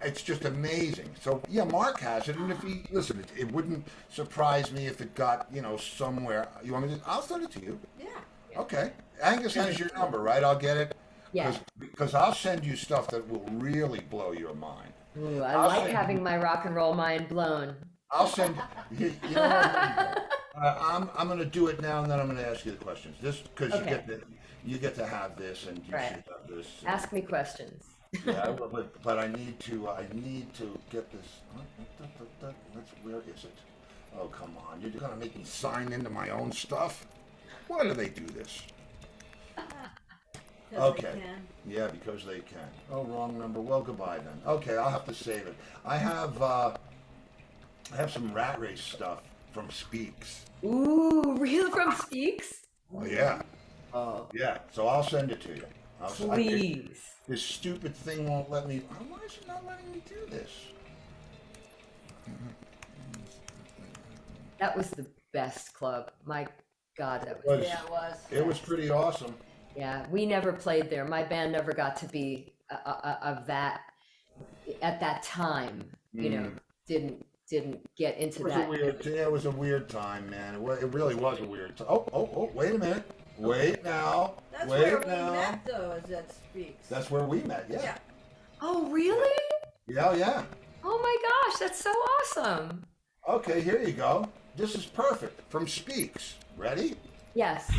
it's just amazing. So yeah, Mark has it, and if he listen, it wouldn't surprise me if it got somewhere. You want me to? I'll send it to you. Yeah. Okay. Angus has your number, right? I'll get it. Yeah. Because I'll send you stuff that will really blow your mind. Ooh, I like having my rock and roll mind blown. I'll send. You know what? I'm going to do it now, and then I'm going to ask you the questions. This because Okay. you get to have this, and you Right. should have this. Ask me questions. Yeah, but I need to get this. Where is it? Oh, come on! You're gonna make me sign into my own stuff? Why do they do this? 'Cause they Okay. can. Yeah, because they can. Oh, wrong number. Well, goodbye then. Okay, I'll have to save it. I have some Rat Race stuff from Speaks. Ooh, real from Speaks? Oh yeah, Oh, yeah. So I'll send it to you. please. This stupid thing won't let me. Why is it not letting me do this? That was the best club. My God, that was. Yeah, it was. It was pretty awesome. Yeah, we never played there. My band never got to be of that at that time. Didn't get into It was that. it was a weird time, man. It really was a weird time. Oh, wait a minute. Wait now. That's Wait where we now. met, though, is at Speaks. That's where we met, yeah. Yeah. Oh, really? Yeah, yeah. Oh my gosh, that's so awesome. Okay, here you go. This is perfect from Speaks. Ready? Yes.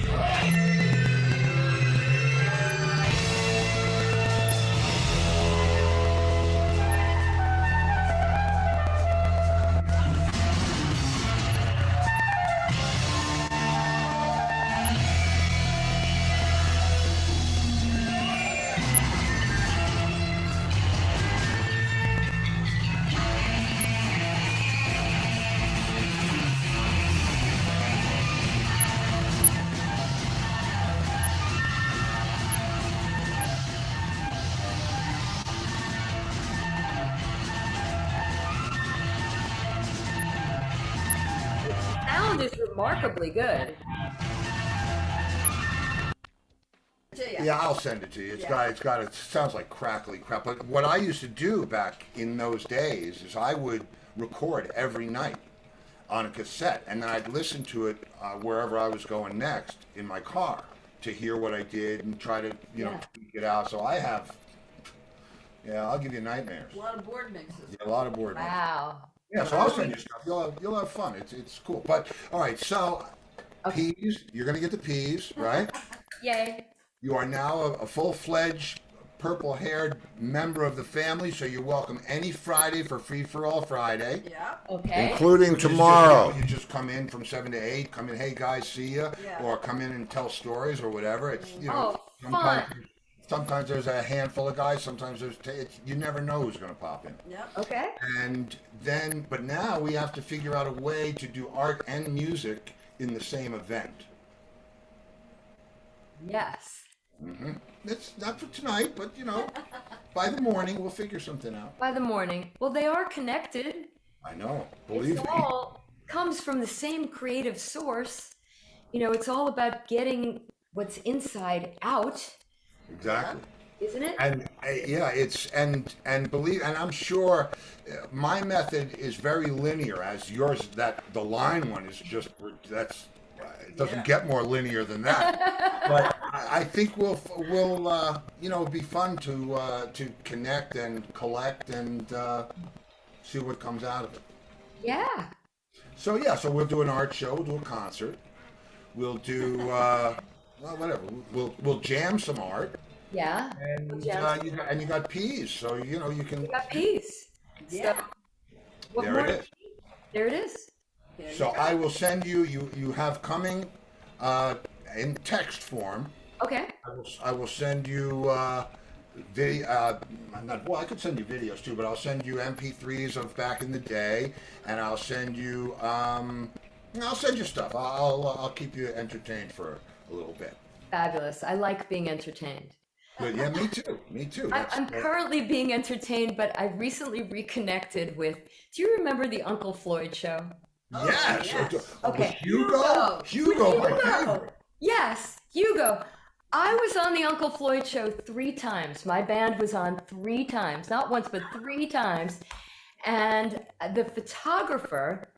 Sound is remarkably good. Yeah, I'll send it to you. It sounds like crackly crap. But what I used to do back in those days is I would record every night on a cassette, and then I'd listen to it wherever I was going next in my car to hear what I did and try to, Yeah. tweak it out. So I have, yeah, I'll give you nightmares. A lot of board mixes. Yeah, a lot of board mixes. Wow. Yeah, so I'll send you stuff. You'll have fun. It's cool. But all right, so peas. You're gonna get the peas, right? Yay. You are now a full-fledged purple-haired member of the family, so you're welcome any Friday for Free for All Friday. Yeah. Okay. Including Which is tomorrow. just, You just come in from 7 to 8, come in, hey guys, see ya, Yeah. or come in and tell stories or whatever. It's, Oh, sometimes there's a handful of guys, sometimes you never know who's going to pop in. Yep. Okay. And then, but now we have to figure out a way to do art and music in the same event. Yes. It's not for tonight, but by the morning we'll figure something out. By the morning. Well, they are connected. I know, believe It me. all comes from the same creative source. It's all about getting what's inside out, Exactly. isn't it? And yeah, it's and believe, and I'm sure my method is very linear, as yours. That the line one is just it doesn't get more linear than that. But I think we'll it'd be fun to connect and collect and see what comes out of it. Yeah. So yeah, so we'll do an art show, we'll do a concert, we'll do well, whatever. We'll jam some art. Yeah. And We'll jam you got peas, so you can. We got peace. Yeah. So, what There more? it is. There it is. There So you go. I will send you. You have coming in text form. Okay. I will send you video. Well, I could send you videos too, but I'll send you MP3s of back in the day, and I'll send you stuff. I'll keep you entertained for a little bit. Fabulous. I like being entertained. But yeah, me too. Me too. I'm currently being entertained, but I recently reconnected with. Do you remember the Uncle Floyd show? Yes. yes. Okay. Hugo, my favorite. Yes, Hugo. I was on the Uncle Floyd show 3 times. My band was on 3 times, not once, but 3 times. And the photographer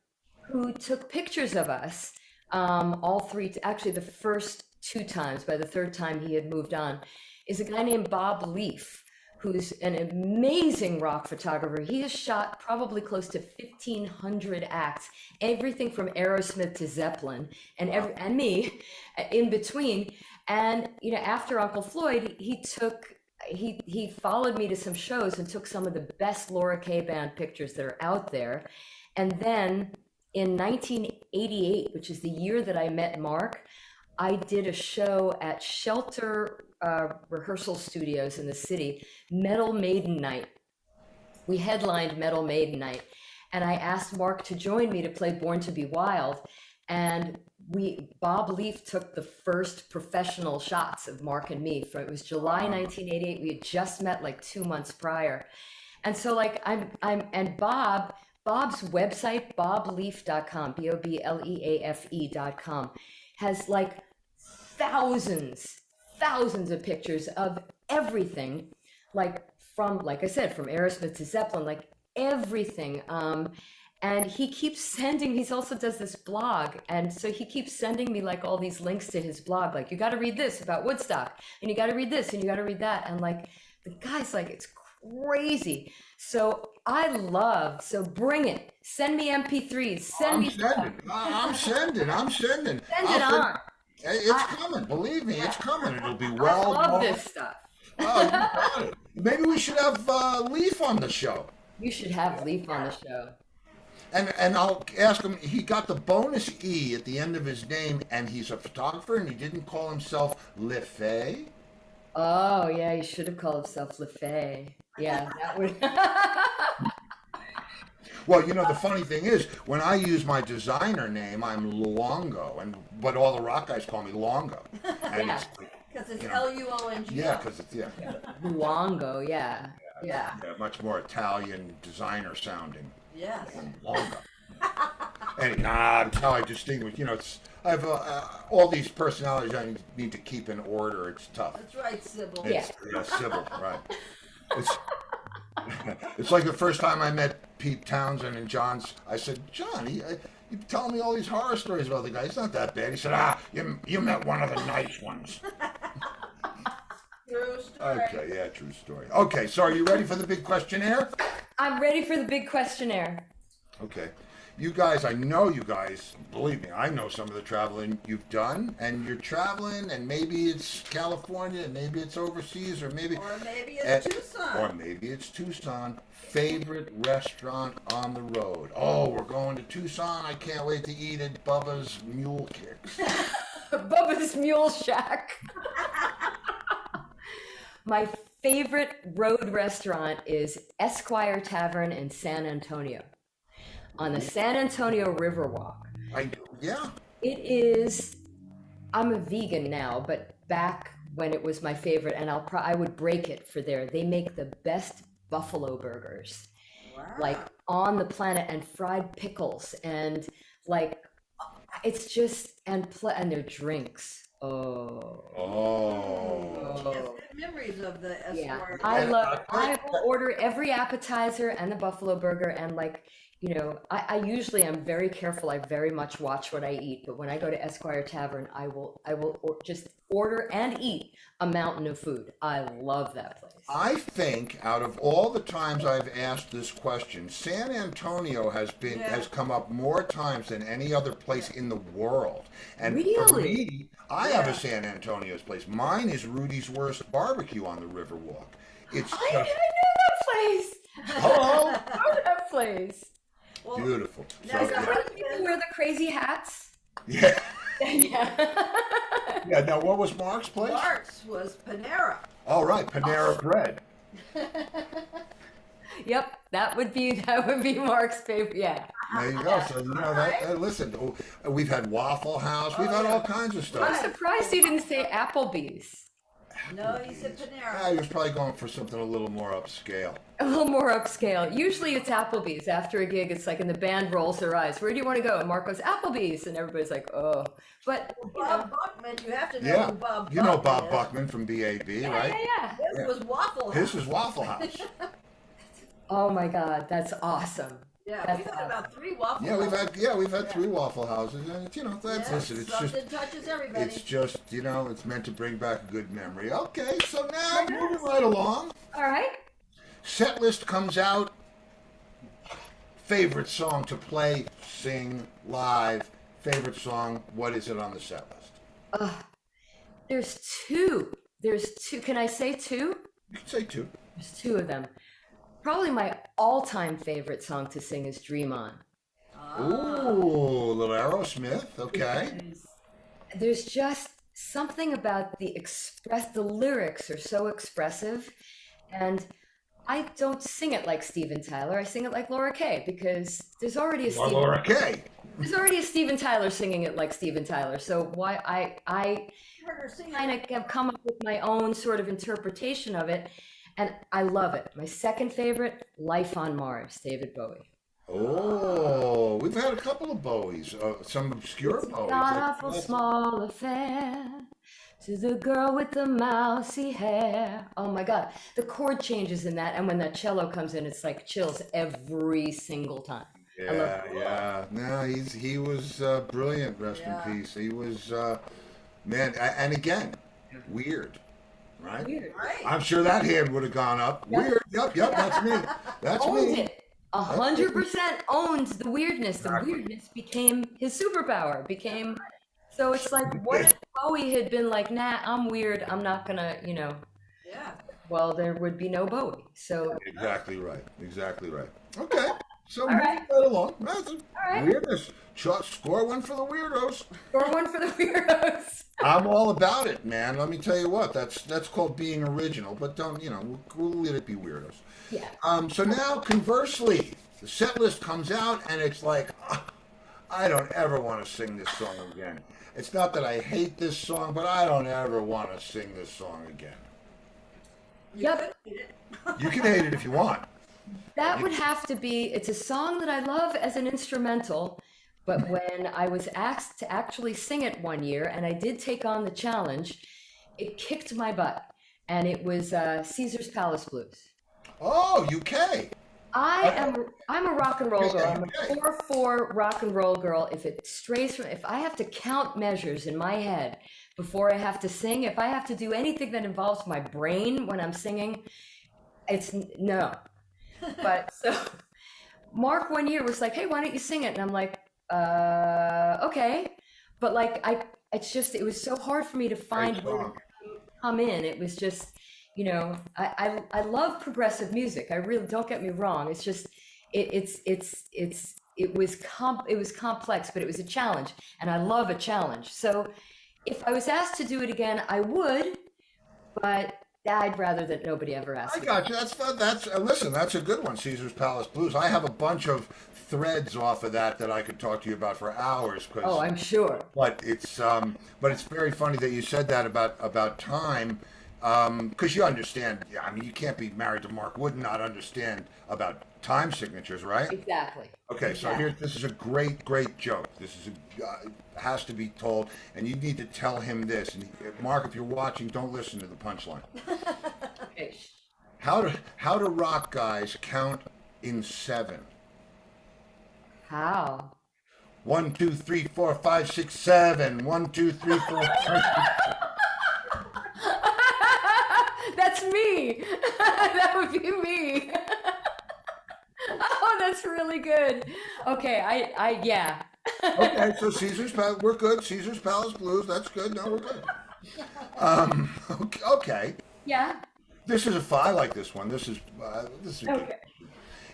who took pictures of us, all 3, actually the first 2 times, by the 3rd time he had moved on, is a guy named Bob Leaf, who's an amazing rock photographer. He has shot probably close to 1,500 acts, everything from Aerosmith to Zeppelin, and me in between. And after Uncle Floyd, he followed me to some shows and took some of the best Laura K band pictures that are out there. And then in 1988, which is the year that I met Mark, I did a show at Shelter Rehearsal Studios in the city, Metal Maiden Night. We headlined Metal Maiden Night, and I asked Mark to join me to play Born to Be Wild, and Bob Leaf took the first professional shots of Mark and me. It was July 1988. We had just met like 2 months prior, and so and Bob's website, bobleaf.com, BOBLEAFE.com, has like thousands of pictures of everything, like I said, from Aerosmith to Zeppelin, like everything. And he keeps sending, he also does this blog. And so he keeps sending me like all these links to his blog, like, you got to read this about Woodstock, and you got to read this, and you got to read that. And like, the guy's like, it's crazy. So so bring it. Send me MP3s. Send I'm me stuff. sending. I'm sending. I'm sending. Send it on. It's coming. Believe me, it's coming. It'll be I well love done. this stuff. Oh, you got it. Maybe we should have Leaf on the show. You should have Leaf on the show. And I'll ask him. He got the bonus E at the end of his name, and he's a photographer, and he didn't call himself LeFay. Oh yeah, he should have called himself LeFay. Yeah, that would. Well, you know, the funny thing is, when I use my designer name, I'm Luongo, but all the rock guys call me Longo. And Yeah. it's, Because it's you know, Luongo. yeah, because it's Luongo, yeah. yeah, much more Italian designer sounding Yes. than Longo. And that's how I distinguish. You know, I have all these personalities I need to keep in order. It's tough. That's right, Sybil. Yeah. Sybil, right? It's it's like the first time I met Pete Townsend and John's. I said, John, you telling me all these horror stories about the guy. He's not that bad. He said, you met one of the nice ones. True story. Okay, yeah, true story. Okay, so are you ready for the big questionnaire? I'm ready for the big questionnaire. Okay. You guys, I know you guys, believe me, I know some of the traveling you've done, and you're traveling, and maybe it's California, and maybe it's overseas, or maybe it's Tucson. Or maybe it's Tucson. Favorite restaurant on the road? Oh, we're going to Tucson. I can't wait to eat at Bubba's Mule Kicks. Bubba's Mule Shack. My favorite road restaurant is Esquire Tavern in San Antonio, on the San Antonio Riverwalk. Yeah. It is, I'm a vegan now, but back when it was my favorite, and I would break it for there. They make the best buffalo burgers, like on the planet, and fried pickles, and like, it's just, and their drinks. Oh. She has good memories of the Esquire. Yeah, I will order every appetizer and the buffalo burger, and like, you know, I usually am very careful. I very much watch what I eat, but when I go to Esquire Tavern, I will just order and eat a mountain of food. I love that place. I think out of all the times I've asked this question, San Antonio has come up more times than any other place in the world. And for Really? me, I have a San Antonio's place. Mine is Rudy's Worst Barbecue on the Riverwalk. It's I just know that place. hello. I know that place. Well, Beautiful. now So, Is that where the people wear the crazy hats? yeah. Yeah. Yeah. Now, what was Mark's place? Mark's was Panera. All right, Panera Bread. Yep, that would be Mark's favorite. Yeah. There you go. So you know that. Listen, we've had Waffle House. We've had all kinds of I'm stuff. surprised you didn't say Applebee's. No, he said Panera. Yeah, he was probably going for something a little more upscale. A little more upscale. Usually it's Applebee's. After a gig, it's like, and the band rolls their eyes. Where do you want to go? And Mark goes, Applebee's. And everybody's like, oh. But, you know, Bob Buckman, you have to know Yeah, who Bob you know Buckman Bob is. Buckman from BAB, yeah, right? yeah, yeah. His was Waffle House. His was Waffle House. Oh my God, that's awesome. Yeah, That's we've had awesome. about 3 Waffle Yeah, Houses. we've had 3 Waffle Houses, and it's, you know, that's Yeah, listen, it's something just touches everybody. it's just, you know, it's meant to bring back a good memory. Okay, so now moving right along. All right. Set list comes out. Favorite song to play, sing live. Favorite song. What is it on the set list? There's two. Can I say two? You can say 2. There's 2 of them. Probably my all-time favorite song to sing is Dream On. Ooh, little Aerosmith. Okay. There's just something about the lyrics are so expressive, and I don't sing it like Steven Tyler. I sing it like Laura Kay, because there's already a Laura Kay. There's already a Steven Tyler singing it like Steven Tyler. So why I Heard her sing kind of have come up with my own sort of interpretation of it, and I love it. My second favorite, Life on Mars, David Bowie. Oh, we've had a couple of Bowies, some obscure Bowies. Not awful small affair to the girl with the mousy hair. Oh my God, the chord changes in that, and when that cello comes in, it's like chills every single time. I love it. Yeah. No, he was brilliant. Rest in peace. He was man, and again, weird. right? Weird. Right. I'm sure that hand would have gone up. Yep. Weird. Yep, that's me. That's Owned me. it. 100% owned the weirdness. The weirdness became his superpower. So it's like, what if Bowie had been like, nah, I'm weird. I'm not gonna, Yeah. well, there would be no Bowie. So, Exactly right. Exactly right. Okay. So All moving right. right along. That's right. weirdness. Score one for the weirdos. or one for the weirdos. I'm all about it, man. Let me tell you what. That's called being original. But don't, we'll let it be weirdos. Yeah. So now, conversely, the set list comes out, and it's like, I don't ever want to sing this song again. It's not that I hate this song, but I don't ever want to sing this song again. Yep. You can hate it if you want. That would have to be, it's a song that I love as an instrumental, but when I was asked to actually sing it one year, and I did take on the challenge, it kicked my butt. And it was Caesar's Palace Blues. Oh, UK. I'm a rock and roll girl. I'm Okay. a 4/4 rock and roll girl. If I have to count measures in my head before I have to sing, if I have to do anything that involves my brain when I'm singing, it's no. But so Mark one year was like, "Hey, why don't you sing it?" And I'm like, okay. But like it was so hard for me to find where to come in. It was just, I love progressive music. I really, don't get me wrong. It's just it was complex, but it was a challenge, and I love a challenge. So if I was asked to do it again, I would, but I'd rather that nobody ever asked I me. got you. Listen, that's a good one, Caesar's Palace Blues. I have a bunch of threads off of that I could talk to you about for hours. Oh, I'm sure. But it's very funny that you said that about time, because you understand. I mean, you can't be married to Mark Wood and not understand about time signatures, right? Exactly. Okay, so this is a great joke. This is has to be told, and you need to tell him this. And Mark, if you're watching, don't listen to the punchline. Okay. How do rock guys count in 7? How? 1, 2, 3, 4, 5, 6, 7. 1, 2, 3, 4, 5. That's me. That would be me. Oh, that's really good. Okay, yeah. Okay, so Caesar's Palace, we're good. Caesar's Palace Blues, that's good. No, we're good. Okay. Yeah. I like this one. This is good. Okay.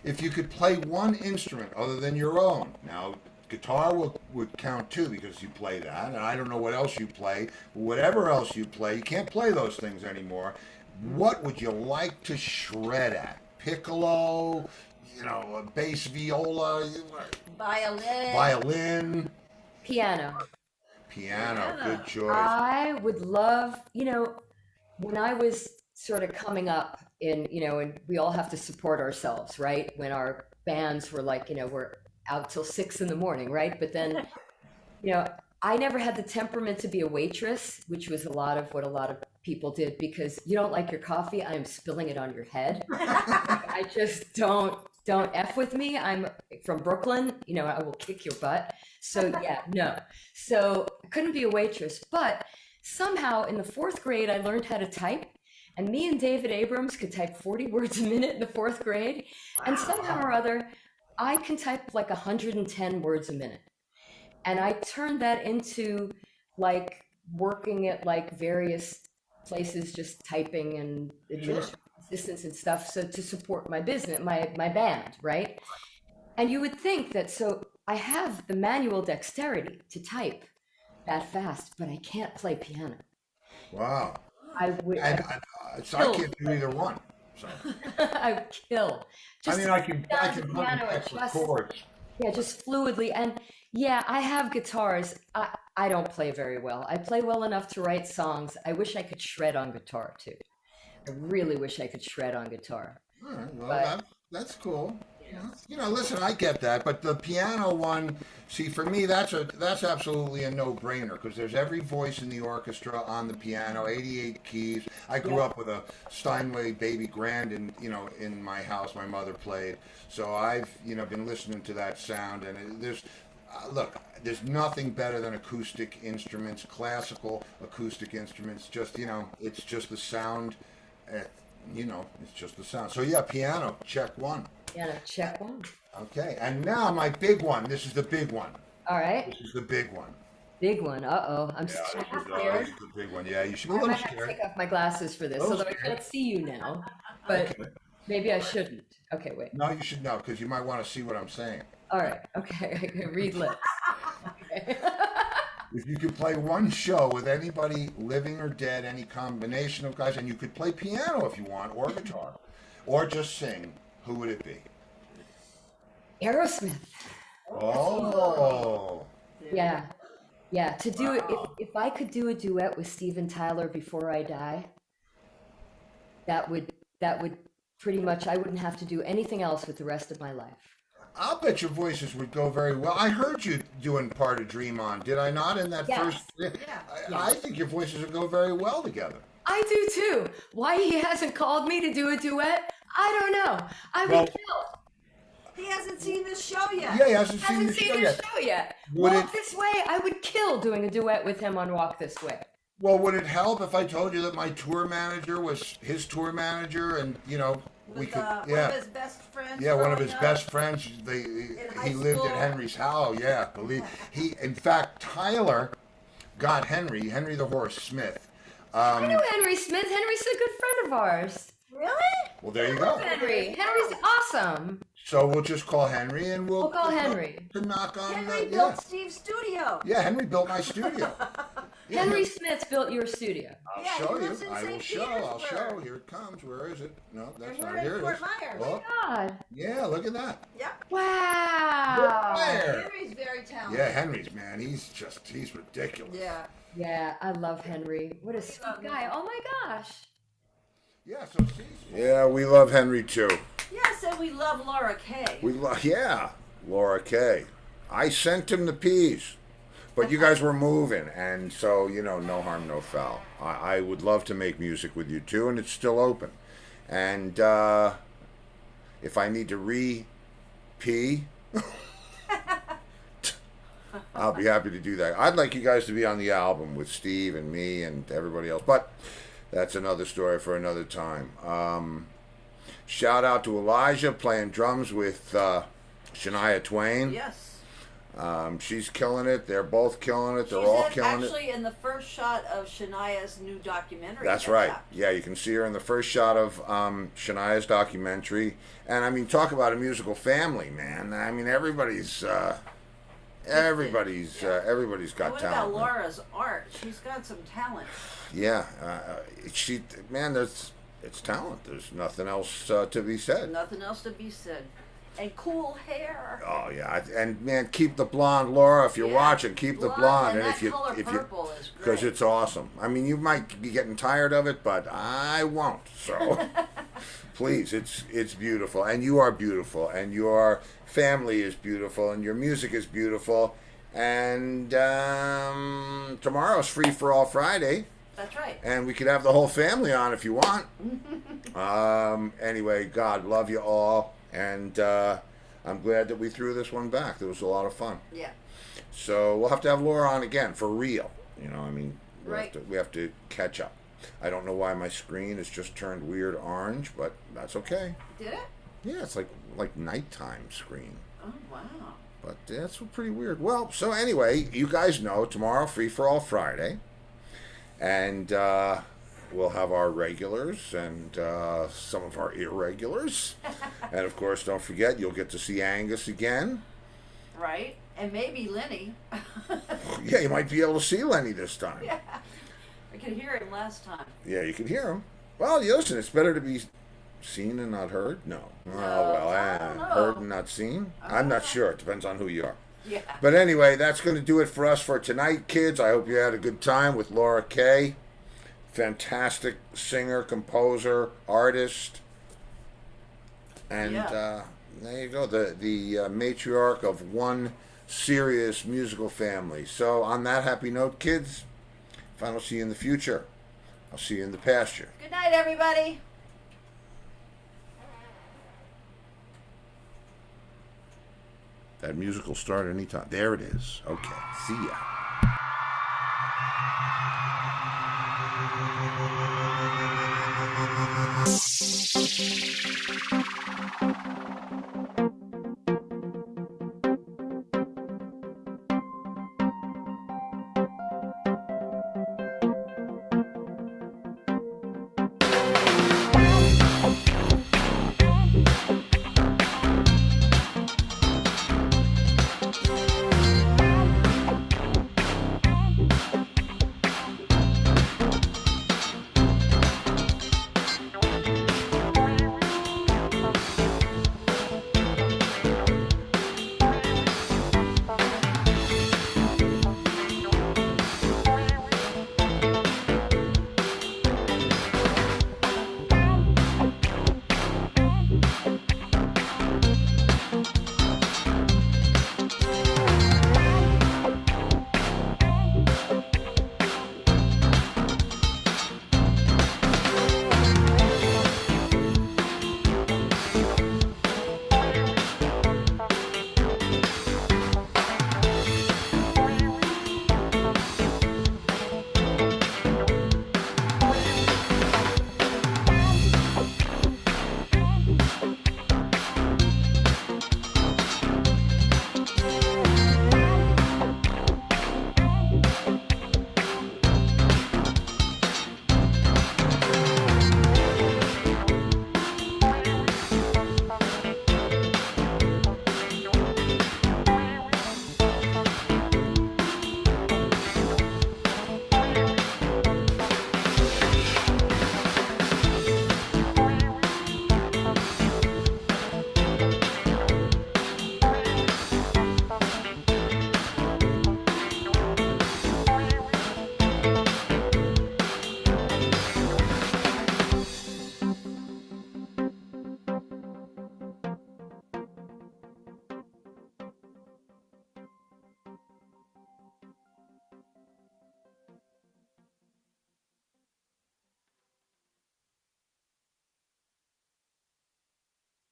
If you could play one instrument other than your own, now guitar would count too because you play that, and I don't know what else you play. Whatever else you play, you can't play those things anymore. What would you like to shred at? Piccolo, a bass viola, violin, Piano. piano. Good choice. I would love, when I was sort of coming up and we all have to support ourselves, right? When our bands were like, we're out till 6 in the morning, right? But then, I never had the temperament to be a waitress, which was a lot of what a lot of people did, because you don't like your coffee, I am spilling it on your head. I just don't F with me. I'm from Brooklyn, I will kick your butt. So yeah, no. So I couldn't be a waitress, but somehow in the 4th grade, I learned how to type. And me and David Abrams could type 40 words a minute in the 4th grade. And somehow or other, I can type like 110 words a minute. And I turned that into like working at like various places, just typing and administrative assistants and stuff. So to support my business, my band, right? And you would think that, so I have the manual dexterity to type that fast, but I can't play piano. Wow. I would. So I can't do either one. So. I would kill. I mean, I can piano, chords. Yeah, just fluidly. And yeah, I have guitars. I don't play very well. I play well enough to write songs. I wish I could shred on guitar too. I really wish I could shred on guitar. All right, well, that's cool. Listen, I get that, but the piano one, see, for me, that's absolutely a no-brainer because there's every voice in the orchestra on the piano, 88 keys. I grew up with a Steinway Baby Grand in my house. My mother played, so I've been listening to that sound, and Look, there's nothing better than acoustic instruments, classical acoustic instruments. Just, it's just the sound. Uh, it's just the sound. So yeah, piano, check one. Piano, check one. Okay, and now my big one. This is the big one. All right. This is the big one. Big one. Uh-oh. I'm Yeah, so this scared. is the big one. Yeah, you should be I a little might have to scared. take off my glasses for this, Little although I scared. can't see you now. But Okay. maybe I shouldn't. Okay, wait. No, you should know because you might want to see what I'm saying. All right. Okay. I can read lips. Okay. If you could play one show with anybody, living or dead, any combination of guys, and you could play piano if you want, or guitar, or just sing, who would it be? Aerosmith. Oh. Yeah. Yeah. To do it, if I could do a duet with Steven Tyler before I die, that would pretty much, I wouldn't have to do anything else with the rest of my life. I'll bet your voices would go very well. I heard you doing part of Dream On, did I not? In that Yes. first, I think your voices would go very well together. I do too. Why he hasn't called me to do a duet, I don't know. I Well, would kill. He hasn't seen this show yet. Yeah, he hasn't seen Hasn't the seen show his yet. show yet. Would Walk it- This Way, I would kill doing a duet with him on Walk This Way. Well, would it help if I told you that my tour manager was his tour manager, and we With, could, one of his best friends. Yeah, one of growing his up. best friends. high He lived school. at Henry's house. Yeah, in fact, Tyler got Henry the Horse Smith. I know Henry Smith. Henry's a good friend of ours. Really? Well, there you go. Henry's awesome. So we'll just call Henry, and we'll call Henry. to knock on. Henry yeah, built Steve's studio. yeah, Henry built my studio. Yeah, Henry Smith built your studio. I'll Yeah, show he you. lives in I will St. show. I'll Petersburg. show. Here it comes. Where is it? No, that's And not we're here. in It is. Fort Myers. Oh, God. yeah, look at that. Yeah. Wow. There. Henry's very talented. Yeah, Henry's man. He's ridiculous. Yeah. Yeah, I love Henry. What a sweet guy. Oh my gosh. Yeah, so yeah, we love Henry too. Yes, and we love Laura Kay. Laura Kay. I sent him the peas, but you guys were moving, and so no harm, no foul. I would love to make music with you too, and it's still open. And if I need to re-pee, I'll be happy to do that. I'd like you guys to be on the album with Steve and me and everybody else, but that's another story for another time. Shout out to Elijah playing drums with Shania Twain. Yes. She's killing it. They're both killing it. They're She's all killing it. actually in the first shot of Shania's new documentary. That's right. Yeah, you can see her in the first shot of Shania's documentary. And I mean, talk about a musical family, man. I mean, everybody's got What talent. about Laura's art? She's got some talent. Yeah, it's talent. There's nothing else to be said. Nothing else to be said. And cool hair. Oh yeah, and man, keep the blonde, Laura. If you're Yeah. watching, keep the blonde, and if that color you, purple is great. because it's awesome. I mean, you might be getting tired of it, but I won't. So please, it's beautiful, and you are beautiful, and your family is beautiful, and your music is beautiful, and tomorrow's Free for All Friday. That's right. And we could have the whole family on if you want. Anyway, God love you all. And I'm glad that we threw this one back. It was a lot of fun. Yeah. So we'll have to have Laura on again for real. I mean, Right. we have to catch up. I don't know why my screen has just turned weird orange, but that's okay. Did it? Yeah, it's like nighttime screen. Oh, wow. But that's pretty weird. Well, so anyway, you guys know tomorrow, Free for All Friday. And we'll have our regulars and some of our irregulars. And of course, don't forget, you'll get to see Angus again. Right. And maybe Lenny. Yeah, you might be able to see Lenny this time. Yeah. I could hear him last time. Yeah, you can hear him. Well, listen, it's better to be seen and not heard. No. Oh, well, I don't know. heard and not seen. I'm not sure. It depends on who you are. Yeah. But anyway, that's going to do it for us for tonight, kids. I hope you had a good time with Laura Kay. Fantastic singer, composer, artist. And Yeah. there you go, the matriarch of one serious musical family. So on that happy note, kids, if I don't see you in the future, I'll see you in the pasture. Good night, everybody. That music will start anytime. There it is. Okay. See ya.